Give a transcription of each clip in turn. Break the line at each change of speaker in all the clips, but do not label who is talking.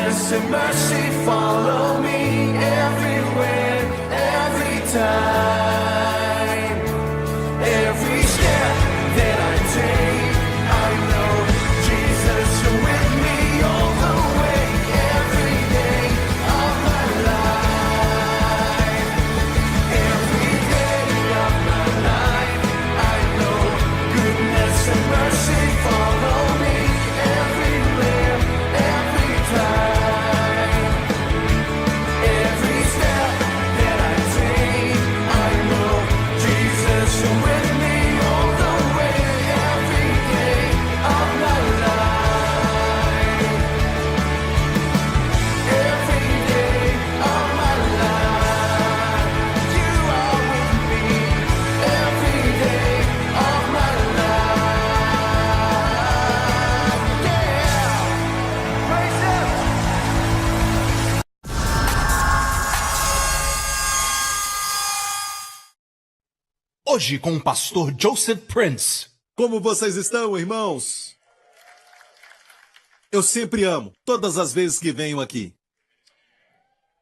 Goodness and mercy follow me everywhere, every time. Every step that I take, I know Jesus, you're with me all the way, every day of my life. Every day of my life, I know goodness and mercy follow me everywhere, every time. Every step that I take, I know Jesus, you're with me all the way, every day of my life. Every day of my life, you are with me, every day of my life. Yeah, praise Him.
Hoje com o pastor Joseph Prince.
Como vocês estão, irmãos? Eu sempre amo, todas as vezes que venho aqui.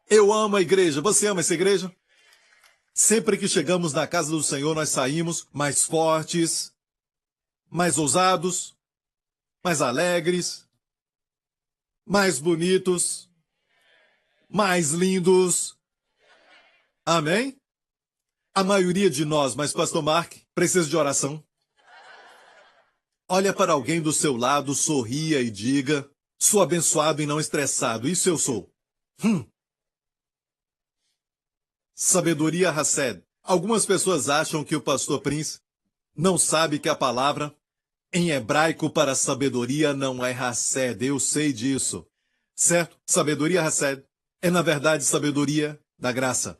Eu amo a igreja. Você ama essa igreja? Sempre que chegamos na casa do Senhor, nós saímos mais fortes, mais ousados, mais alegres, mais bonitos, mais lindos. Amém? A maioria de nós, mas pastor Mark, precisa de oração. Olha para alguém do seu lado, sorria e diga: sou abençoado e não estressado. Isso eu sou. Sabedoria Hassed. Algumas pessoas acham que o pastor Prince não sabe que a palavra em hebraico para sabedoria não é Hassed. Eu sei disso. Certo? Sabedoria Hassed é, na verdade, sabedoria da graça.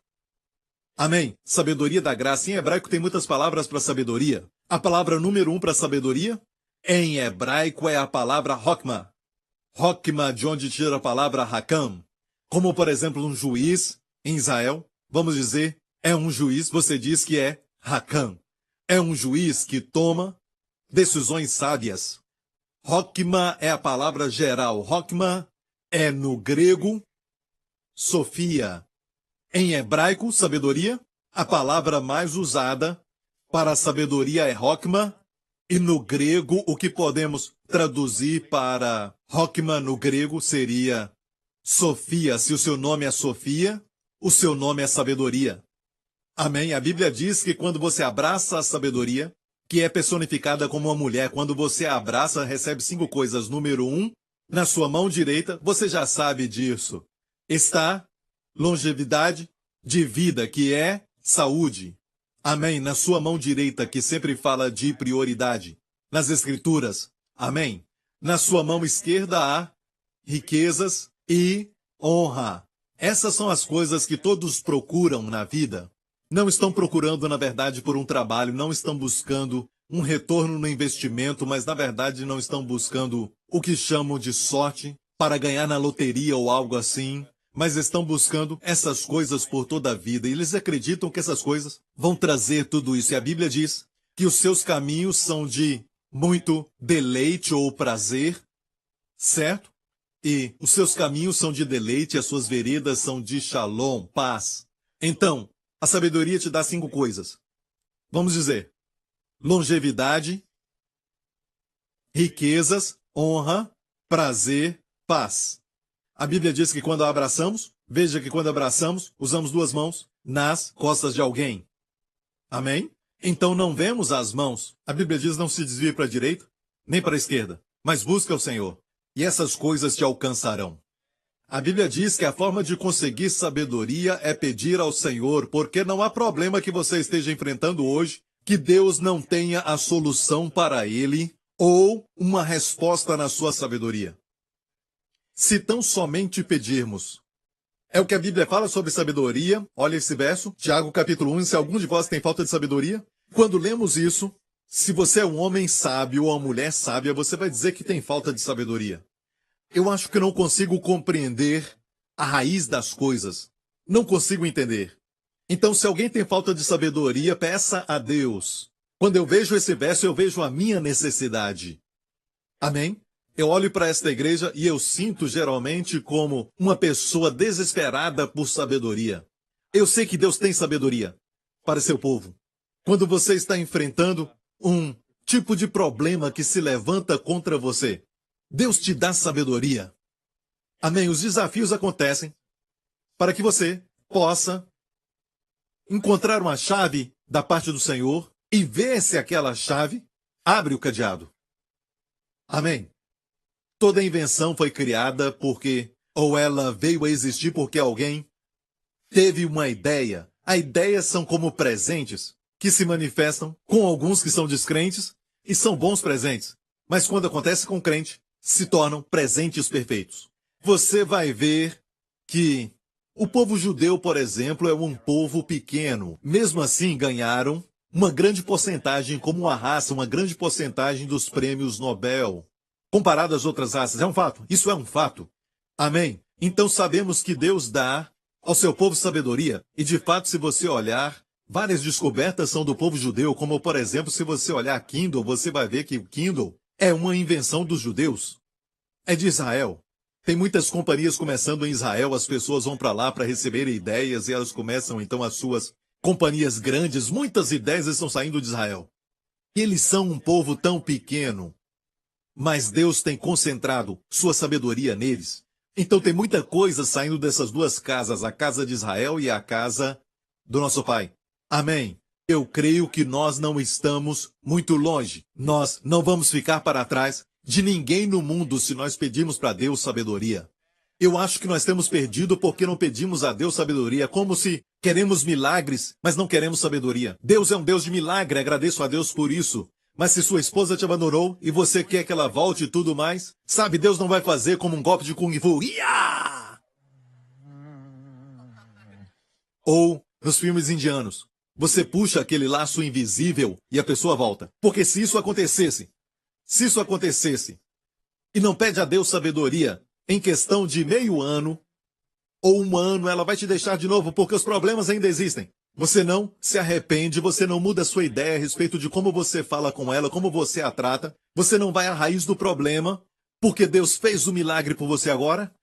Amém? Sabedoria da graça. Em hebraico tem muitas palavras para sabedoria. A palavra número 1 para sabedoria, em hebraico, é a palavra Hokmah. Hokmah, de onde tira a palavra Hakam. Como, por exemplo, um juiz em Israel, vamos dizer, é um juiz, você diz que é Hakam. É um juiz que toma decisões sábias. Hokmah é a palavra geral. Hokmah é, no grego, Sofia. Em hebraico, sabedoria, a palavra mais usada para sabedoria é Hokmah, e no grego, o que podemos traduzir para Hokmah no grego seria Sofia. Se o seu nome é Sofia, o seu nome é sabedoria. Amém? A Bíblia diz que quando você abraça a sabedoria, que é personificada como uma mulher, quando você a abraça, recebe 5 coisas. Número 1, na sua mão direita, você já sabe disso, está longevidade de vida, que é saúde. Amém. Na sua mão direita, que sempre fala de prioridade. Nas Escrituras. Amém. Na sua mão esquerda há riquezas e honra. Essas são as coisas que todos procuram na vida. Não estão procurando, na verdade, por um trabalho, não estão buscando um retorno no investimento, mas, na verdade, não estão buscando o que chamam de sorte para ganhar na loteria ou algo assim. Mas estão buscando essas coisas por toda a vida. E eles acreditam que essas coisas vão trazer tudo isso. E a Bíblia diz que os seus caminhos são de muito deleite ou prazer, certo? E os seus caminhos são de deleite, as suas veredas são de shalom, paz. Então, a sabedoria te dá 5 coisas. Vamos dizer, longevidade, riquezas, honra, prazer, paz. A Bíblia diz que quando a abraçamos, veja que quando abraçamos, usamos 2 mãos nas costas de alguém. Amém? Então não vemos as mãos. A Bíblia diz: não se desvie para a direita, nem para a esquerda, mas busca o Senhor, e essas coisas te alcançarão. A Bíblia diz que a forma de conseguir sabedoria é pedir ao Senhor, porque não há problema que você esteja enfrentando hoje que Deus não tenha a solução para ele ou uma resposta na sua sabedoria. Se tão somente pedirmos. É o que a Bíblia fala sobre sabedoria. Olha esse verso, Tiago capítulo 1, se algum de vós tem falta de sabedoria. Quando lemos isso, se você é um homem sábio ou uma mulher sábia, você vai dizer que tem falta de sabedoria. Eu acho que não consigo compreender a raiz das coisas. Não consigo entender. Então, se alguém tem falta de sabedoria, peça a Deus. Quando eu vejo esse verso, eu vejo a minha necessidade. Amém? Eu olho para esta igreja e eu sinto geralmente como uma pessoa desesperada por sabedoria. Eu sei que Deus tem sabedoria para seu povo. Quando você está enfrentando um tipo de problema que se levanta contra você, Deus te dá sabedoria. Amém? Os desafios acontecem para que você possa encontrar uma chave da parte do Senhor e ver se aquela chave abre o cadeado. Amém? Toda invenção foi criada porque, ou ela veio a existir porque alguém teve uma ideia. As ideias são como presentes que se manifestam com alguns que são descrentes e são bons presentes. Mas quando acontece com o crente, se tornam presentes perfeitos. Você vai ver que o povo judeu, por exemplo, é um povo pequeno. Mesmo assim, ganharam uma grande porcentagem, como uma raça, uma grande porcentagem dos prêmios Nobel, comparado às outras raças. É um fato. Isso é um fato. Amém? Então sabemos que Deus dá ao seu povo sabedoria. E de fato, se você olhar, várias descobertas são do povo judeu, como por exemplo, se você olhar Kindle, você vai ver que o Kindle é uma invenção dos judeus. É de Israel. Tem muitas companhias começando em Israel, as pessoas vão para lá para receber ideias e elas começam então as suas companhias grandes. Muitas ideias estão saindo de Israel. E eles são um povo tão pequeno, mas Deus tem concentrado sua sabedoria neles. Então tem muita coisa saindo dessas duas casas, a casa de Israel e a casa do nosso Pai. Amém. Eu creio que nós não estamos muito longe. Nós não vamos ficar para trás de ninguém no mundo se nós pedirmos para Deus sabedoria. Eu acho que nós temos perdido porque não pedimos a Deus sabedoria, como se queremos milagres, mas não queremos sabedoria. Deus é um Deus de milagre, agradeço a Deus por isso. Mas se sua esposa te abandonou e você quer que ela volte e tudo mais, sabe, Deus não vai fazer como um golpe de Kung Fu. Ia! Ou nos filmes indianos, você puxa aquele laço invisível e a pessoa volta. Porque se isso acontecesse, e não pede a Deus sabedoria, em questão de meio ano ou um ano, ela vai te deixar de novo, porque os problemas ainda existem. Você não se arrepende, você não muda a sua ideia a respeito de como você fala com ela, como você a trata. Você não vai à raiz do problema, porque Deus fez o milagre por você agora.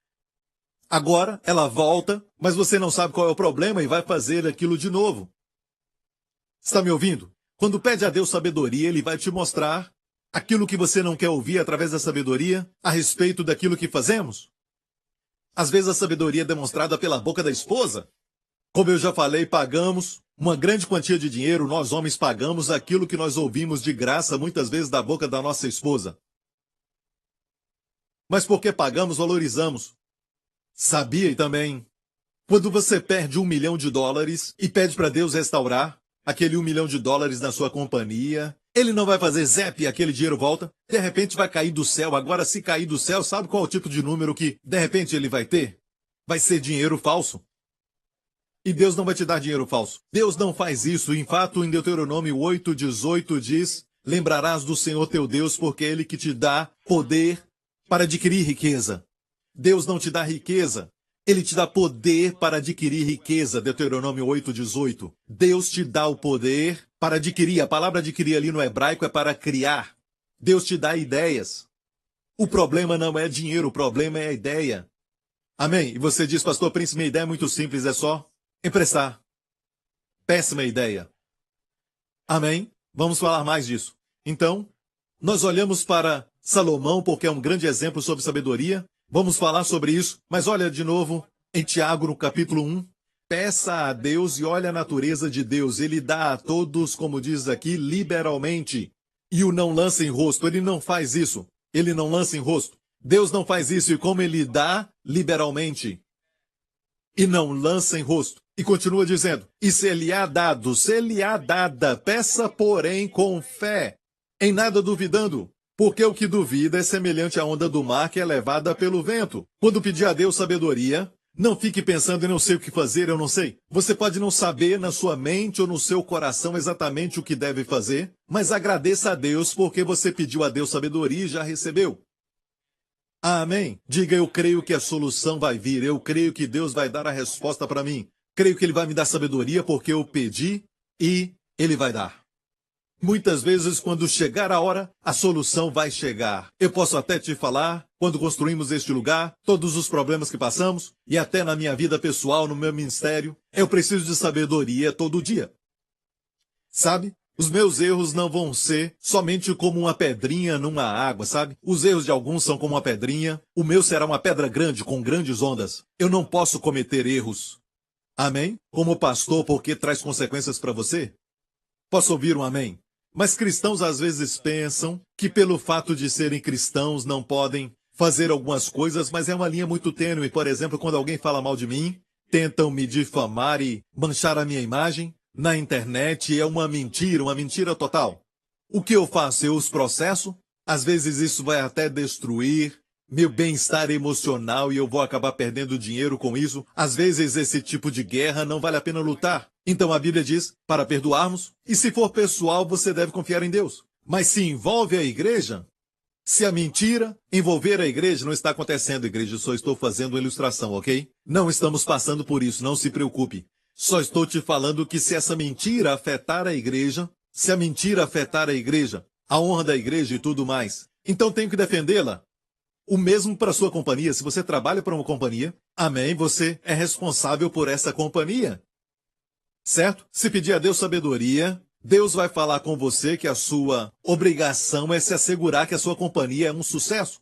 Agora ela volta, mas você não sabe qual é o problema e vai fazer aquilo de novo. Está me ouvindo? Quando pede a Deus sabedoria, Ele vai te mostrar aquilo que você não quer ouvir através da sabedoria a respeito daquilo que fazemos. Às vezes a sabedoria é demonstrada pela boca da esposa. Como eu já falei, pagamos uma grande quantia de dinheiro, nós homens pagamos aquilo que nós ouvimos de graça, muitas vezes da boca da nossa esposa. Mas porque pagamos, valorizamos. Sabia e também, quando você perde $1 milhão e pede para Deus restaurar aquele $1 milhão na sua companhia, Ele não vai fazer zap e aquele dinheiro volta, de repente vai cair do céu. Agora, se cair do céu, sabe qual é o tipo de número que de repente ele vai ter? Vai ser dinheiro falso. E Deus não vai te dar dinheiro falso. Deus não faz isso. Em fato, em Deuteronômio 8:18 diz: lembrarás do Senhor teu Deus, porque é Ele que te dá poder para adquirir riqueza. Deus não te dá riqueza. Ele te dá poder para adquirir riqueza. Deuteronômio 8:18. Deus te dá o poder para adquirir. A palavra adquirir ali no hebraico é para criar. Deus te dá ideias. O problema não é dinheiro, o problema é a ideia. Amém? E você diz, pastor Príncipe, minha ideia é muito simples, é só emprestar. Péssima ideia. Amém? Vamos falar mais disso. Então, nós olhamos para Salomão porque é um grande exemplo sobre sabedoria. Vamos falar sobre isso, mas olha de novo em Tiago, no capítulo 1. Peça a Deus e olha a natureza de Deus. Ele dá a todos, como diz aqui, liberalmente. E o não lança em rosto. Ele não faz isso. Ele não lança em rosto. Deus não faz isso. E como ele dá liberalmente. E não lança em rosto. E continua dizendo, e se lhe há dado, se lhe há dada, peça porém com fé, em nada duvidando. Porque o que duvida é semelhante à onda do mar que é levada pelo vento. Quando pedir a Deus sabedoria, não fique pensando, eu não sei o que fazer, eu não sei. Você pode não saber na sua mente ou no seu coração exatamente o que deve fazer, mas agradeça a Deus porque você pediu a Deus sabedoria e já recebeu. Amém? Diga, eu creio que a solução vai vir, eu creio que Deus vai dar a resposta para mim. Creio que Ele vai me dar sabedoria porque eu pedi e Ele vai dar. Muitas vezes, quando chegar a hora, a solução vai chegar. Eu posso até te falar, quando construímos este lugar, todos os problemas que passamos, e até na minha vida pessoal, no meu ministério, eu preciso de sabedoria todo dia. Sabe? Os meus erros não vão ser somente como uma pedrinha numa água, sabe? Os erros de alguns são como uma pedrinha, o meu será uma pedra grande com grandes ondas. Eu não posso cometer erros. Amém? Como pastor, porque traz consequências para você? Posso ouvir um amém? Mas cristãos às vezes pensam que pelo fato de serem cristãos não podem fazer algumas coisas, mas é uma linha muito tênue. Por exemplo, quando alguém fala mal de mim, tentam me difamar e manchar a minha imagem na internet, é uma mentira total. O que eu faço? Eu os processo? Às vezes isso vai até destruir meu bem-estar emocional e eu vou acabar perdendo dinheiro com isso. Às vezes esse tipo de guerra não vale a pena lutar. Então a Bíblia diz, para perdoarmos, e se for pessoal, você deve confiar em Deus. Mas se envolve a igreja, se a mentira envolver a igreja, não está acontecendo, igreja, eu só estou fazendo uma ilustração, ok? Não estamos passando por isso, não se preocupe. Só estou te falando que se essa mentira afetar a igreja, se a mentira afetar a igreja, a honra da igreja e tudo mais, então tenho que defendê-la. O mesmo para sua companhia, se você trabalha para uma companhia, amém, você é responsável por essa companhia. Certo? Se pedir a Deus sabedoria, Deus vai falar com você que a sua obrigação é se assegurar que a sua companhia é um sucesso.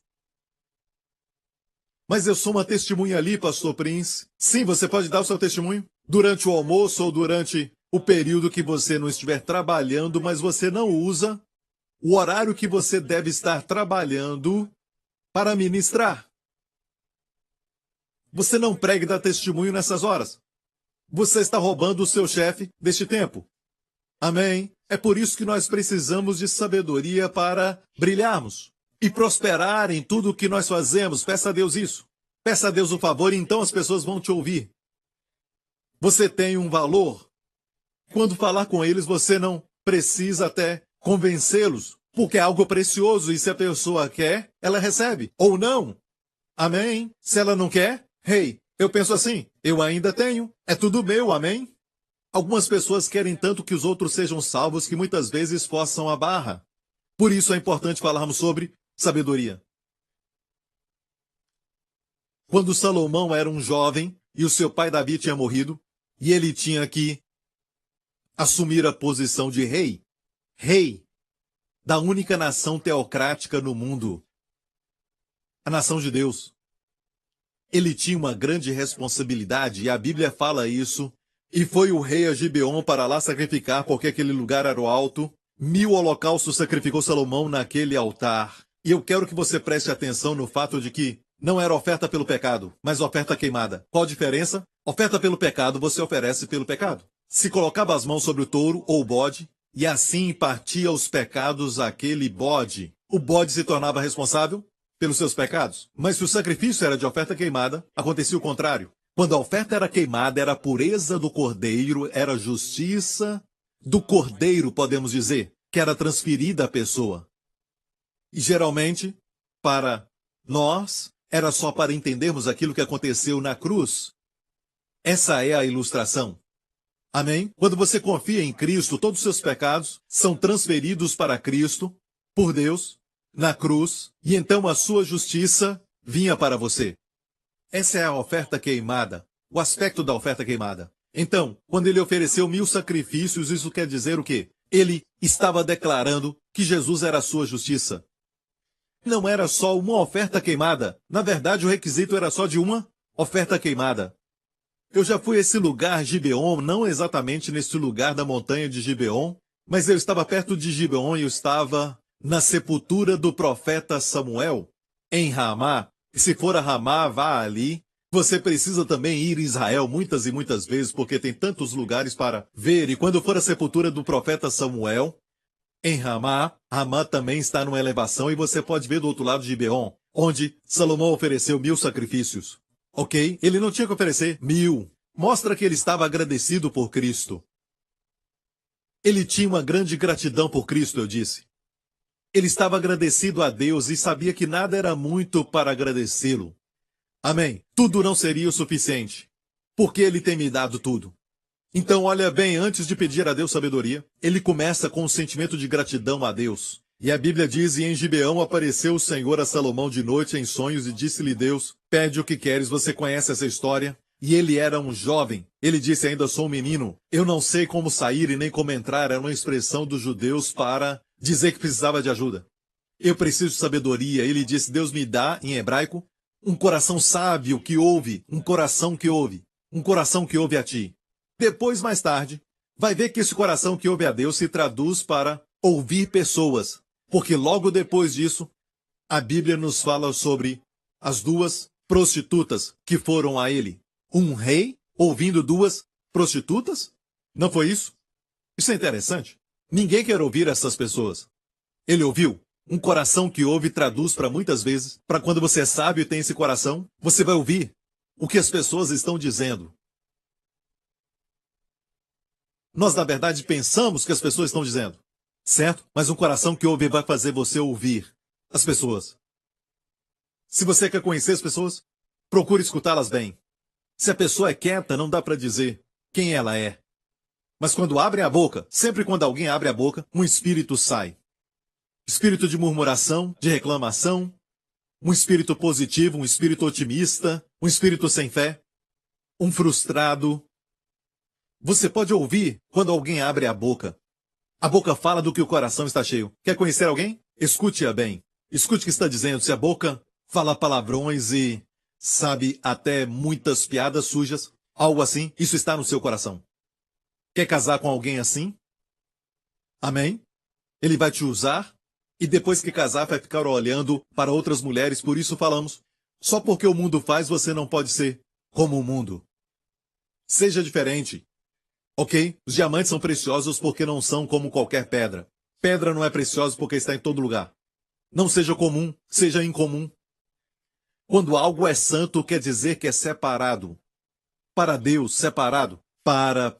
Mas eu sou uma testemunha ali, pastor Prince. Sim, você pode dar o seu testemunho durante o almoço ou durante o período que você não estiver trabalhando, mas você não usa o horário que você deve estar trabalhando para ministrar. Você não prega e dá testemunho nessas horas. Você está roubando o seu chefe deste tempo. Amém? É por isso que nós precisamos de sabedoria para brilharmos e prosperar em tudo o que nós fazemos. Peça a Deus isso. Peça a Deus o favor e então as pessoas vão te ouvir. Você tem um valor. Quando falar com eles, você não precisa até convencê-los, porque é algo precioso e se a pessoa quer, ela recebe. Ou não. Amém? Se ela não quer, hey, eu penso assim, eu ainda tenho, é tudo meu, amém? Algumas pessoas querem tanto que os outros sejam salvos que muitas vezes forçam a barra. Por isso é importante falarmos sobre sabedoria. Quando Salomão era um jovem e o seu pai Davi tinha morrido, e ele tinha que assumir a posição de rei da única nação teocrática no mundo, a nação de Deus. Ele tinha uma grande responsabilidade, e a Bíblia fala isso, e foi o rei a Gibeon para lá sacrificar, porque aquele lugar era o alto. 1000 holocaustos sacrificou Salomão naquele altar. E eu quero que você preste atenção no fato de que não era oferta pelo pecado, mas oferta queimada. Qual a diferença? Oferta pelo pecado você oferece pelo pecado. Se colocava as mãos sobre o touro ou o bode, e assim partia os pecados àquele bode, o bode se tornava responsável pelos seus pecados. Mas se o sacrifício era de oferta queimada, acontecia o contrário. Quando a oferta era queimada, era a pureza do cordeiro, era a justiça do cordeiro, podemos dizer, que era transferida à pessoa. E geralmente, para nós, era só para entendermos aquilo que aconteceu na cruz. Essa é a ilustração. Amém? Quando você confia em Cristo, todos os seus pecados são transferidos para Cristo, por Deus, na cruz, e então a sua justiça vinha para você. Essa é a oferta queimada, o aspecto da oferta queimada. Então, quando ele ofereceu 1000 sacrifícios, isso quer dizer o quê? Ele estava declarando que Jesus era a sua justiça. Não era só uma oferta queimada. Na verdade, o requisito era só de uma oferta queimada. Eu já fui a esse lugar, Gibeon, não exatamente nesse lugar da montanha de Gibeon, mas eu estava perto de Gibeon e eu estava na sepultura do profeta Samuel, em Ramá. E se for a Ramá, vá ali. Você precisa também ir em Israel muitas e muitas vezes, porque tem tantos lugares para ver. E quando for a sepultura do profeta Samuel, em Ramá, Ramá também está numa elevação e você pode ver do outro lado de Gibeon, onde Salomão ofereceu 1000 sacrifícios. Ok? Ele não tinha que oferecer 1000. Mostra que ele estava agradecido por Cristo. Ele tinha uma grande gratidão por Cristo, eu disse. Ele estava agradecido a Deus e sabia que nada era muito para agradecê-lo. Amém. Tudo não seria o suficiente, porque ele tem me dado tudo. Então, olha bem, antes de pedir a Deus sabedoria, ele começa com um sentimento de gratidão a Deus. E a Bíblia diz, e em Gibeão apareceu o Senhor a Salomão de noite em sonhos e disse-lhe Deus, pede o que queres, você conhece essa história? E ele era um jovem. Ele disse, ainda sou um menino. Eu não sei como sair e nem como entrar. Era uma expressão dos judeus para dizer que precisava de ajuda. Eu preciso de sabedoria. Ele disse, Deus me dá, em hebraico, um coração sábio que ouve, um coração que ouve a ti. Depois, mais tarde, vai ver que esse coração que ouve a Deus se traduz para ouvir pessoas. Porque logo depois disso, a Bíblia nos fala sobre as duas prostitutas que foram a ele. Um rei ouvindo duas prostitutas? Não foi isso? Isso é interessante. Ninguém quer ouvir essas pessoas. Ele ouviu. Um coração que ouve traduz para muitas vezes, para quando você é sábio e tem esse coração, você vai ouvir o que as pessoas estão dizendo. Nós, na verdade, pensamos que as pessoas estão dizendo, certo? Mas um coração que ouve vai fazer você ouvir as pessoas. Se você quer conhecer as pessoas, procure escutá-las bem. Se a pessoa é quieta, não dá para dizer quem ela é. Mas quando abre a boca, sempre quando alguém abre a boca, um espírito sai. Espírito de murmuração, de reclamação, um espírito positivo, um espírito otimista, um espírito sem fé, um frustrado. Você pode ouvir quando alguém abre a boca. A boca fala do que o coração está cheio. Quer conhecer alguém? Escute-a bem. Escute o que está dizendo. Se a boca fala palavrões e sabe até muitas piadas sujas, algo assim, isso está no seu coração. Quer casar com alguém assim? Amém? Ele vai te usar e depois que casar vai ficar olhando para outras mulheres, por isso falamos, só porque o mundo faz você não pode ser como o mundo. Seja diferente. Ok? Os diamantes são preciosos porque não são como qualquer pedra. Pedra não é preciosa porque está em todo lugar. Não seja comum, seja incomum. Quando algo é santo, quer dizer que é separado. Para Deus, separado.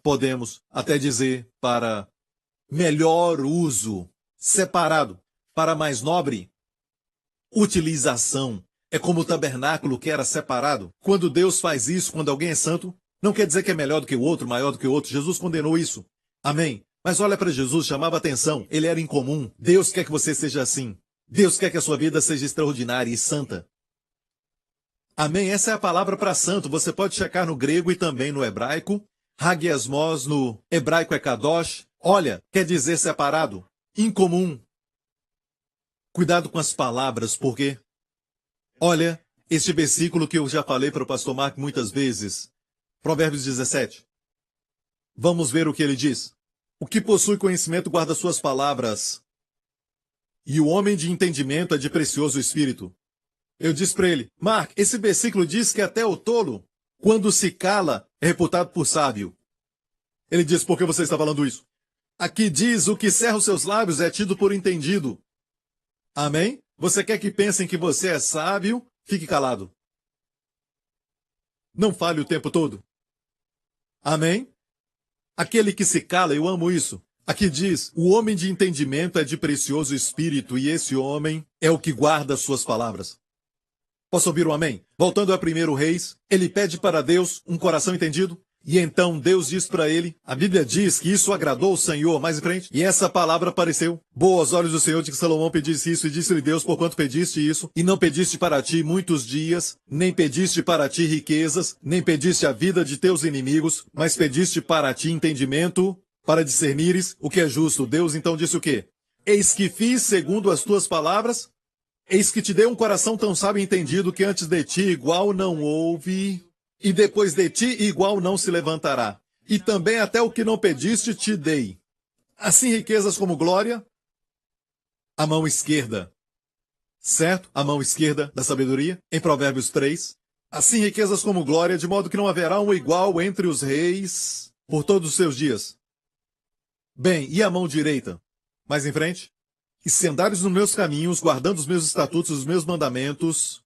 Podemos até dizer, para melhor uso. Separado. Para mais nobre utilização. É como o tabernáculo que era separado. Quando Deus faz isso, quando alguém é santo, não quer dizer que é melhor do que o outro, maior do que o outro. Jesus condenou isso. Amém. Mas olha para Jesus, chamava atenção. Ele era incomum. Deus quer que você seja assim. Deus quer que a sua vida seja extraordinária e santa. Amém? Essa é a palavra para santo. Você pode checar no grego e também no hebraico. Hagiasmos no hebraico é kadosh. Olha, quer dizer separado. Incomum. Cuidado com as palavras, porque... Olha, este versículo que eu já falei para o pastor Mark muitas vezes. Provérbios 17. Vamos ver o que ele diz. O que possui conhecimento guarda suas palavras. E o homem de entendimento é de precioso espírito. Eu disse para ele, Mark, esse versículo diz que até o tolo, quando se cala, é reputado por sábio. Ele diz, por que você está falando isso? Aqui diz, o que cerra os seus lábios é tido por entendido. Amém? Você quer que pensem que você é sábio? Fique calado. Não fale o tempo todo. Amém? Aquele que se cala, eu amo isso. Aqui diz, o homem de entendimento é de precioso espírito, e esse homem é o que guarda suas palavras. Posso ouvir um amém? Voltando a 1 Reis, ele pede para Deus um coração entendido, e então Deus diz para ele, a Bíblia diz que isso agradou o Senhor, mais em frente, e essa palavra apareceu. Boa aos olhos do Senhor de que Salomão pedisse isso, e disse-lhe Deus, porquanto pediste isso, e não pediste para ti muitos dias, nem pediste para ti riquezas, nem pediste a vida de teus inimigos, mas pediste para ti entendimento, para discernires o que é justo. Deus então disse o quê? Eis que fiz segundo as tuas palavras, eis que te dei um coração tão sábio e entendido que antes de ti igual não houve, e depois de ti igual não se levantará. E também até o que não pediste te dei. Assim riquezas como glória, a mão esquerda. Certo? A mão esquerda da sabedoria, em Provérbios 3. Assim riquezas como glória, de modo que não haverá um igual entre os reis por todos os seus dias. Bem, e a mão direita? Mais em frente. E se andares nos meus caminhos, guardando os meus estatutos, os meus mandamentos,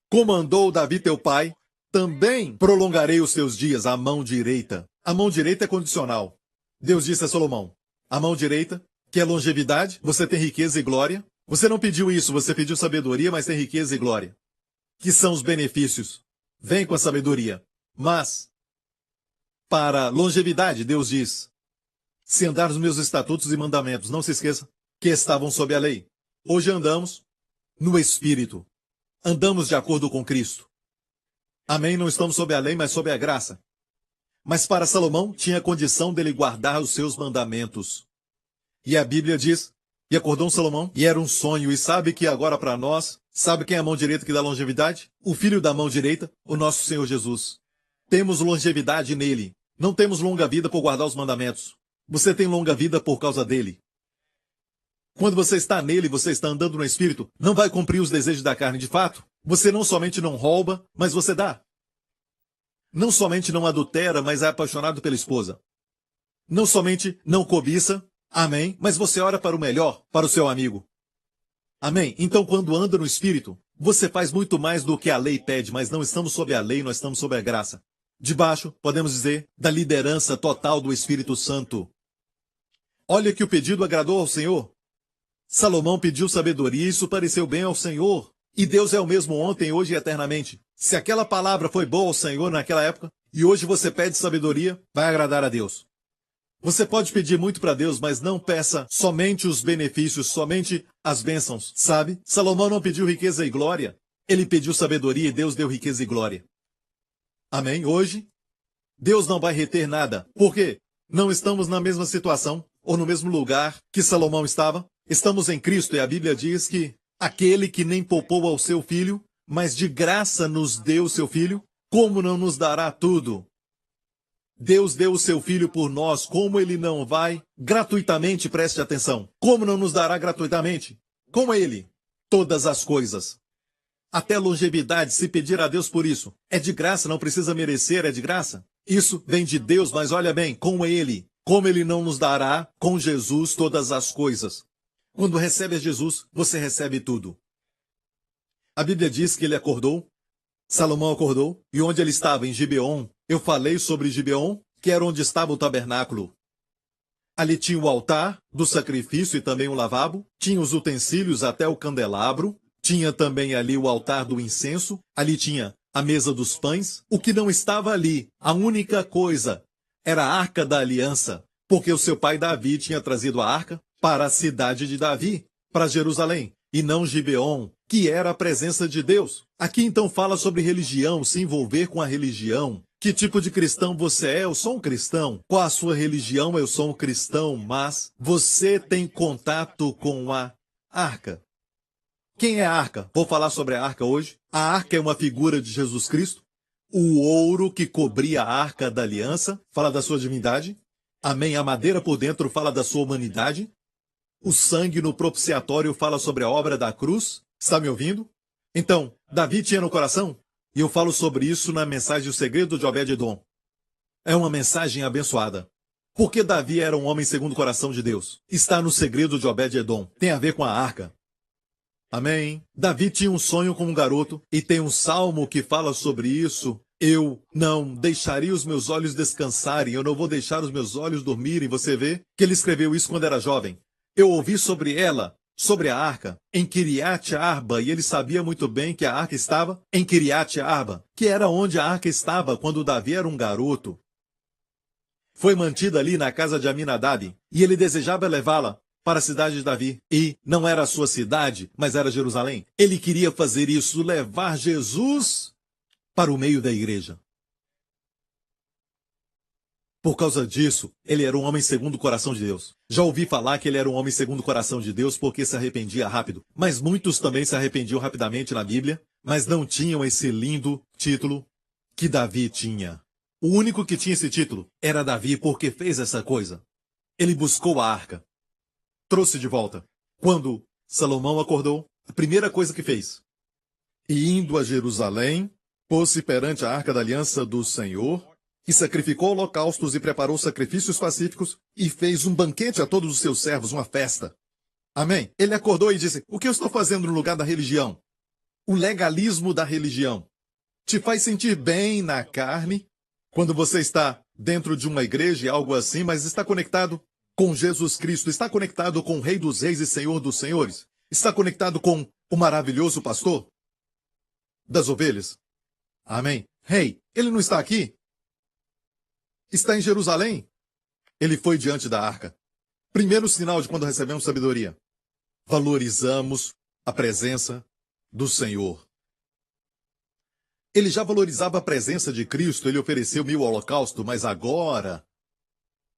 como andou Davi teu pai, também prolongarei os teus dias, a mão direita. A mão direita é condicional. Deus disse a Salomão, a mão direita, que é longevidade, você tem riqueza e glória. Você não pediu isso, você pediu sabedoria, mas tem riqueza e glória. Que são os benefícios? Vem com a sabedoria. Mas, para longevidade, Deus diz: se andar nos meus estatutos e mandamentos, não se esqueça que estavam sob a lei. Hoje andamos no Espírito. Andamos de acordo com Cristo. Amém? Não estamos sob a lei, mas sob a graça. Mas para Salomão, tinha condição dele guardar os seus mandamentos. E a Bíblia diz: e acordou Salomão, e era um sonho. E sabe que agora para nós, sabe quem é a mão direita que dá longevidade? O filho da mão direita, o nosso Senhor Jesus. Temos longevidade nele. Não temos longa vida por guardar os mandamentos. Você tem longa vida por causa dele. Quando você está nele, você está andando no Espírito, não vai cumprir os desejos da carne de fato. Você não somente não rouba, mas você dá. Não somente não adultera, mas é apaixonado pela esposa. Não somente não cobiça, amém, mas você ora para o melhor, para o seu amigo. Amém? Então, quando anda no Espírito, você faz muito mais do que a lei pede, mas não estamos sob a lei, nós estamos sob a graça. Debaixo, podemos dizer, da liderança total do Espírito Santo. Olha que o pedido agradou ao Senhor. Salomão pediu sabedoria e isso pareceu bem ao Senhor. E Deus é o mesmo ontem, hoje e eternamente. Se aquela palavra foi boa ao Senhor naquela época, e hoje você pede sabedoria, vai agradar a Deus. Você pode pedir muito para Deus, mas não peça somente os benefícios, somente as bênçãos, sabe? Salomão não pediu riqueza e glória. Ele pediu sabedoria e Deus deu riqueza e glória. Amém? Hoje, Deus não vai reter nada. Por quê? Não estamos na mesma situação ou no mesmo lugar que Salomão estava. Estamos em Cristo e a Bíblia diz que aquele que nem poupou ao seu filho, mas de graça nos deu o seu filho, como não nos dará tudo? Deus deu o seu filho por nós, como ele não vai gratuitamente, preste atenção, como não nos dará gratuitamente? Com ele, todas as coisas. Até longevidade, se pedir a Deus por isso, é de graça, não precisa merecer, é de graça. Isso vem de Deus, mas olha bem, com ele, como ele não nos dará, com Jesus, todas as coisas. Quando recebe a Jesus, você recebe tudo. A Bíblia diz que ele acordou, Salomão acordou, e onde ele estava? Em Gibeon. Eu falei sobre Gibeon, que era onde estava o tabernáculo. Ali tinha o altar do sacrifício e também o lavabo, tinha os utensílios até o candelabro, tinha também ali o altar do incenso, ali tinha a mesa dos pães. O que não estava ali, a única coisa, era a arca da aliança, porque o seu pai Davi tinha trazido a arca para a cidade de Davi, para Jerusalém, e não Gibeon, que era a presença de Deus. Aqui então fala sobre religião, se envolver com a religião. Que tipo de cristão você é? Eu sou um cristão. Qual a sua religião? Eu sou um cristão, mas você tem contato com a arca. Quem é a arca? Vou falar sobre a arca hoje. A arca é uma figura de Jesus Cristo. O ouro que cobria a arca da aliança fala da sua divindade. Amém. A madeira por dentro fala da sua humanidade. O sangue no propiciatório fala sobre a obra da cruz. Está me ouvindo? Então, Davi tinha no coração? E eu falo sobre isso na mensagem O Segredo de Obed-Edom. É uma mensagem abençoada. Porque Davi era um homem segundo o coração de Deus. Está no segredo de Obed-Edom. Tem a ver com a arca. Amém? Davi tinha um sonho como um garoto e tem um salmo que fala sobre isso. Eu não deixaria os meus olhos descansarem, eu não vou deixar os meus olhos dormirem. Você vê que ele escreveu isso quando era jovem. Eu ouvi sobre ela, sobre a arca, em Kiriat Arba, e ele sabia muito bem que a arca estava em Kiriat Arba, que era onde a arca estava quando Davi era um garoto. Foi mantida ali na casa de Aminadab, e ele desejava levá-la para a cidade de Davi. E não era a sua cidade, mas era Jerusalém. Ele queria fazer isso, levar Jesus para o meio da igreja. Por causa disso, ele era um homem segundo o coração de Deus. Já ouvi falar que ele era um homem segundo o coração de Deus porque se arrependia rápido. Mas muitos também se arrependiam rapidamente na Bíblia, mas não tinham esse lindo título que Davi tinha. O único que tinha esse título era Davi porque fez essa coisa. Ele buscou a arca. Trouxe de volta. Quando Salomão acordou, a primeira coisa que fez, e indo a Jerusalém, pôs-se perante a arca da aliança do Senhor, e sacrificou holocaustos e preparou sacrifícios pacíficos, e fez um banquete a todos os seus servos, uma festa. Amém? Ele acordou e disse, o que eu estou fazendo no lugar da religião? O legalismo da religião te faz sentir bem na carne, quando você está dentro de uma igreja e algo assim, mas está conectado com Jesus Cristo, está conectado com o Rei dos Reis e Senhor dos Senhores, está conectado com o maravilhoso pastor das ovelhas. Amém? Rei, ele não está aqui? Está em Jerusalém. Ele foi diante da arca. Primeiro sinal de quando recebemos sabedoria. Valorizamos a presença do Senhor. Ele já valorizava a presença de Cristo, ele ofereceu 1000 holocaustos, mas agora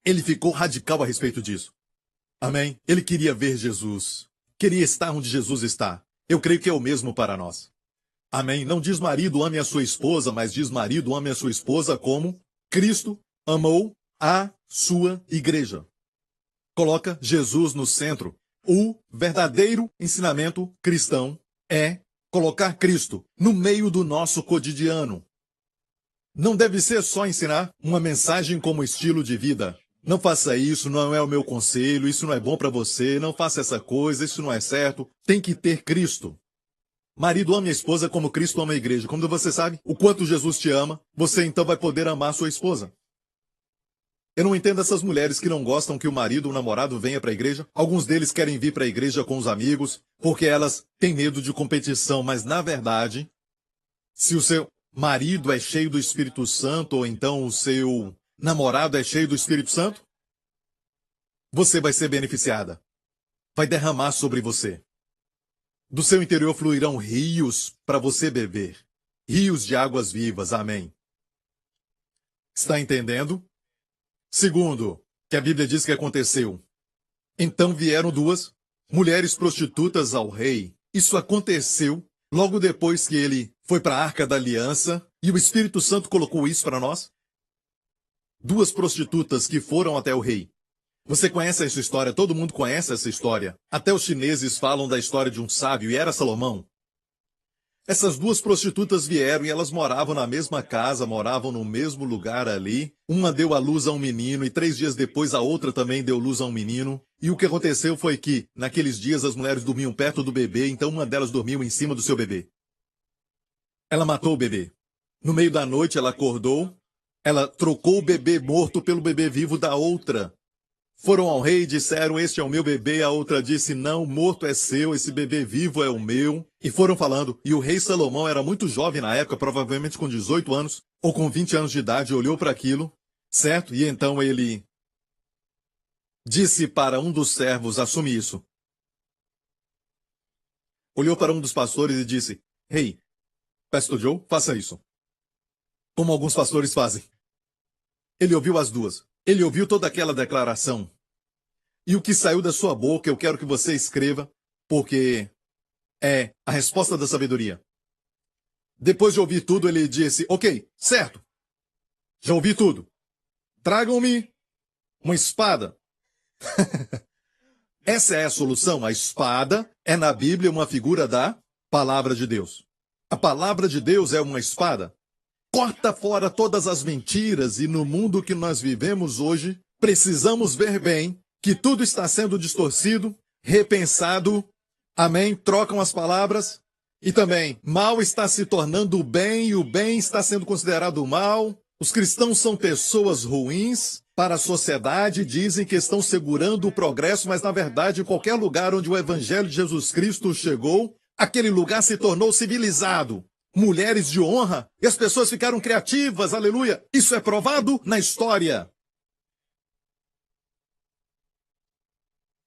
ele ficou radical a respeito disso. Amém? Ele queria ver Jesus. Queria estar onde Jesus está. Eu creio que é o mesmo para nós. Amém? Não diz marido ame a sua esposa, mas diz marido ame a sua esposa como Cristo amou a sua igreja. Coloca Jesus no centro. O verdadeiro ensinamento cristão é colocar Cristo no meio do nosso cotidiano. Não deve ser só ensinar uma mensagem como estilo de vida. Não faça isso, não é o meu conselho, isso não é bom para você, não faça essa coisa, isso não é certo. Tem que ter Cristo. Marido ame a esposa como Cristo ama a igreja. Quando você sabe o quanto Jesus te ama, você então vai poder amar sua esposa. Eu não entendo essas mulheres que não gostam que o marido ou o namorado venha para a igreja. Alguns deles querem vir para a igreja com os amigos, porque elas têm medo de competição. Mas, na verdade, se o seu marido é cheio do Espírito Santo, ou então o seu namorado é cheio do Espírito Santo, você vai ser beneficiada. Vai derramar sobre você. Do seu interior fluirão rios para você beber. Rios de águas vivas. Amém. Está entendendo? Segundo, que a Bíblia diz que aconteceu. Então vieram 2 mulheres prostitutas ao rei. Isso aconteceu logo depois que ele foi para a Arca da Aliança e o Espírito Santo colocou isso para nós. 2 prostitutas que foram até o rei. Você conhece essa história, todo mundo conhece essa história. Até os chineses falam da história de um sábio, e era Salomão. Essas 2 prostitutas vieram e elas moravam na mesma casa, moravam no mesmo lugar ali. Uma deu à luz a um menino e 3 dias depois a outra também deu luz a um menino. E o que aconteceu foi que, naqueles dias, as mulheres dormiam perto do bebê, então uma delas dormiu em cima do seu bebê. Ela matou o bebê. No meio da noite ela acordou, ela trocou o bebê morto pelo bebê vivo da outra. Foram ao rei e disseram, este é o meu bebê. A outra disse, não, morto é seu, esse bebê vivo é o meu. E foram falando. E o rei Salomão era muito jovem na época, provavelmente com 18 anos, ou com 20 anos de idade, olhou para aquilo, certo? E então ele disse para um dos servos, assume isso. Olhou para um dos pastores e disse, Rei, Pastor Joe, faça isso. Como alguns pastores fazem. Ele ouviu as 2. Ele ouviu toda aquela declaração. E o que saiu da sua boca, eu quero que você escreva, porque é a resposta da sabedoria. Depois de ouvir tudo, ele disse, ok, certo. Já ouvi tudo. Tragam-me uma espada. Essa é a solução. A espada é na Bíblia uma figura da palavra de Deus. A palavra de Deus é uma espada. Corta fora todas as mentiras e no mundo que nós vivemos hoje, precisamos ver bem que tudo está sendo distorcido, repensado, amém? Trocam as palavras e também mal está se tornando o bem e o bem está sendo considerado o mal. Os cristãos são pessoas ruins para a sociedade, dizem que estão segurando o progresso, mas na verdade em qualquer lugar onde o evangelho de Jesus Cristo chegou, aquele lugar se tornou civilizado. Mulheres de honra, e as pessoas ficaram criativas, aleluia. Isso é provado na história.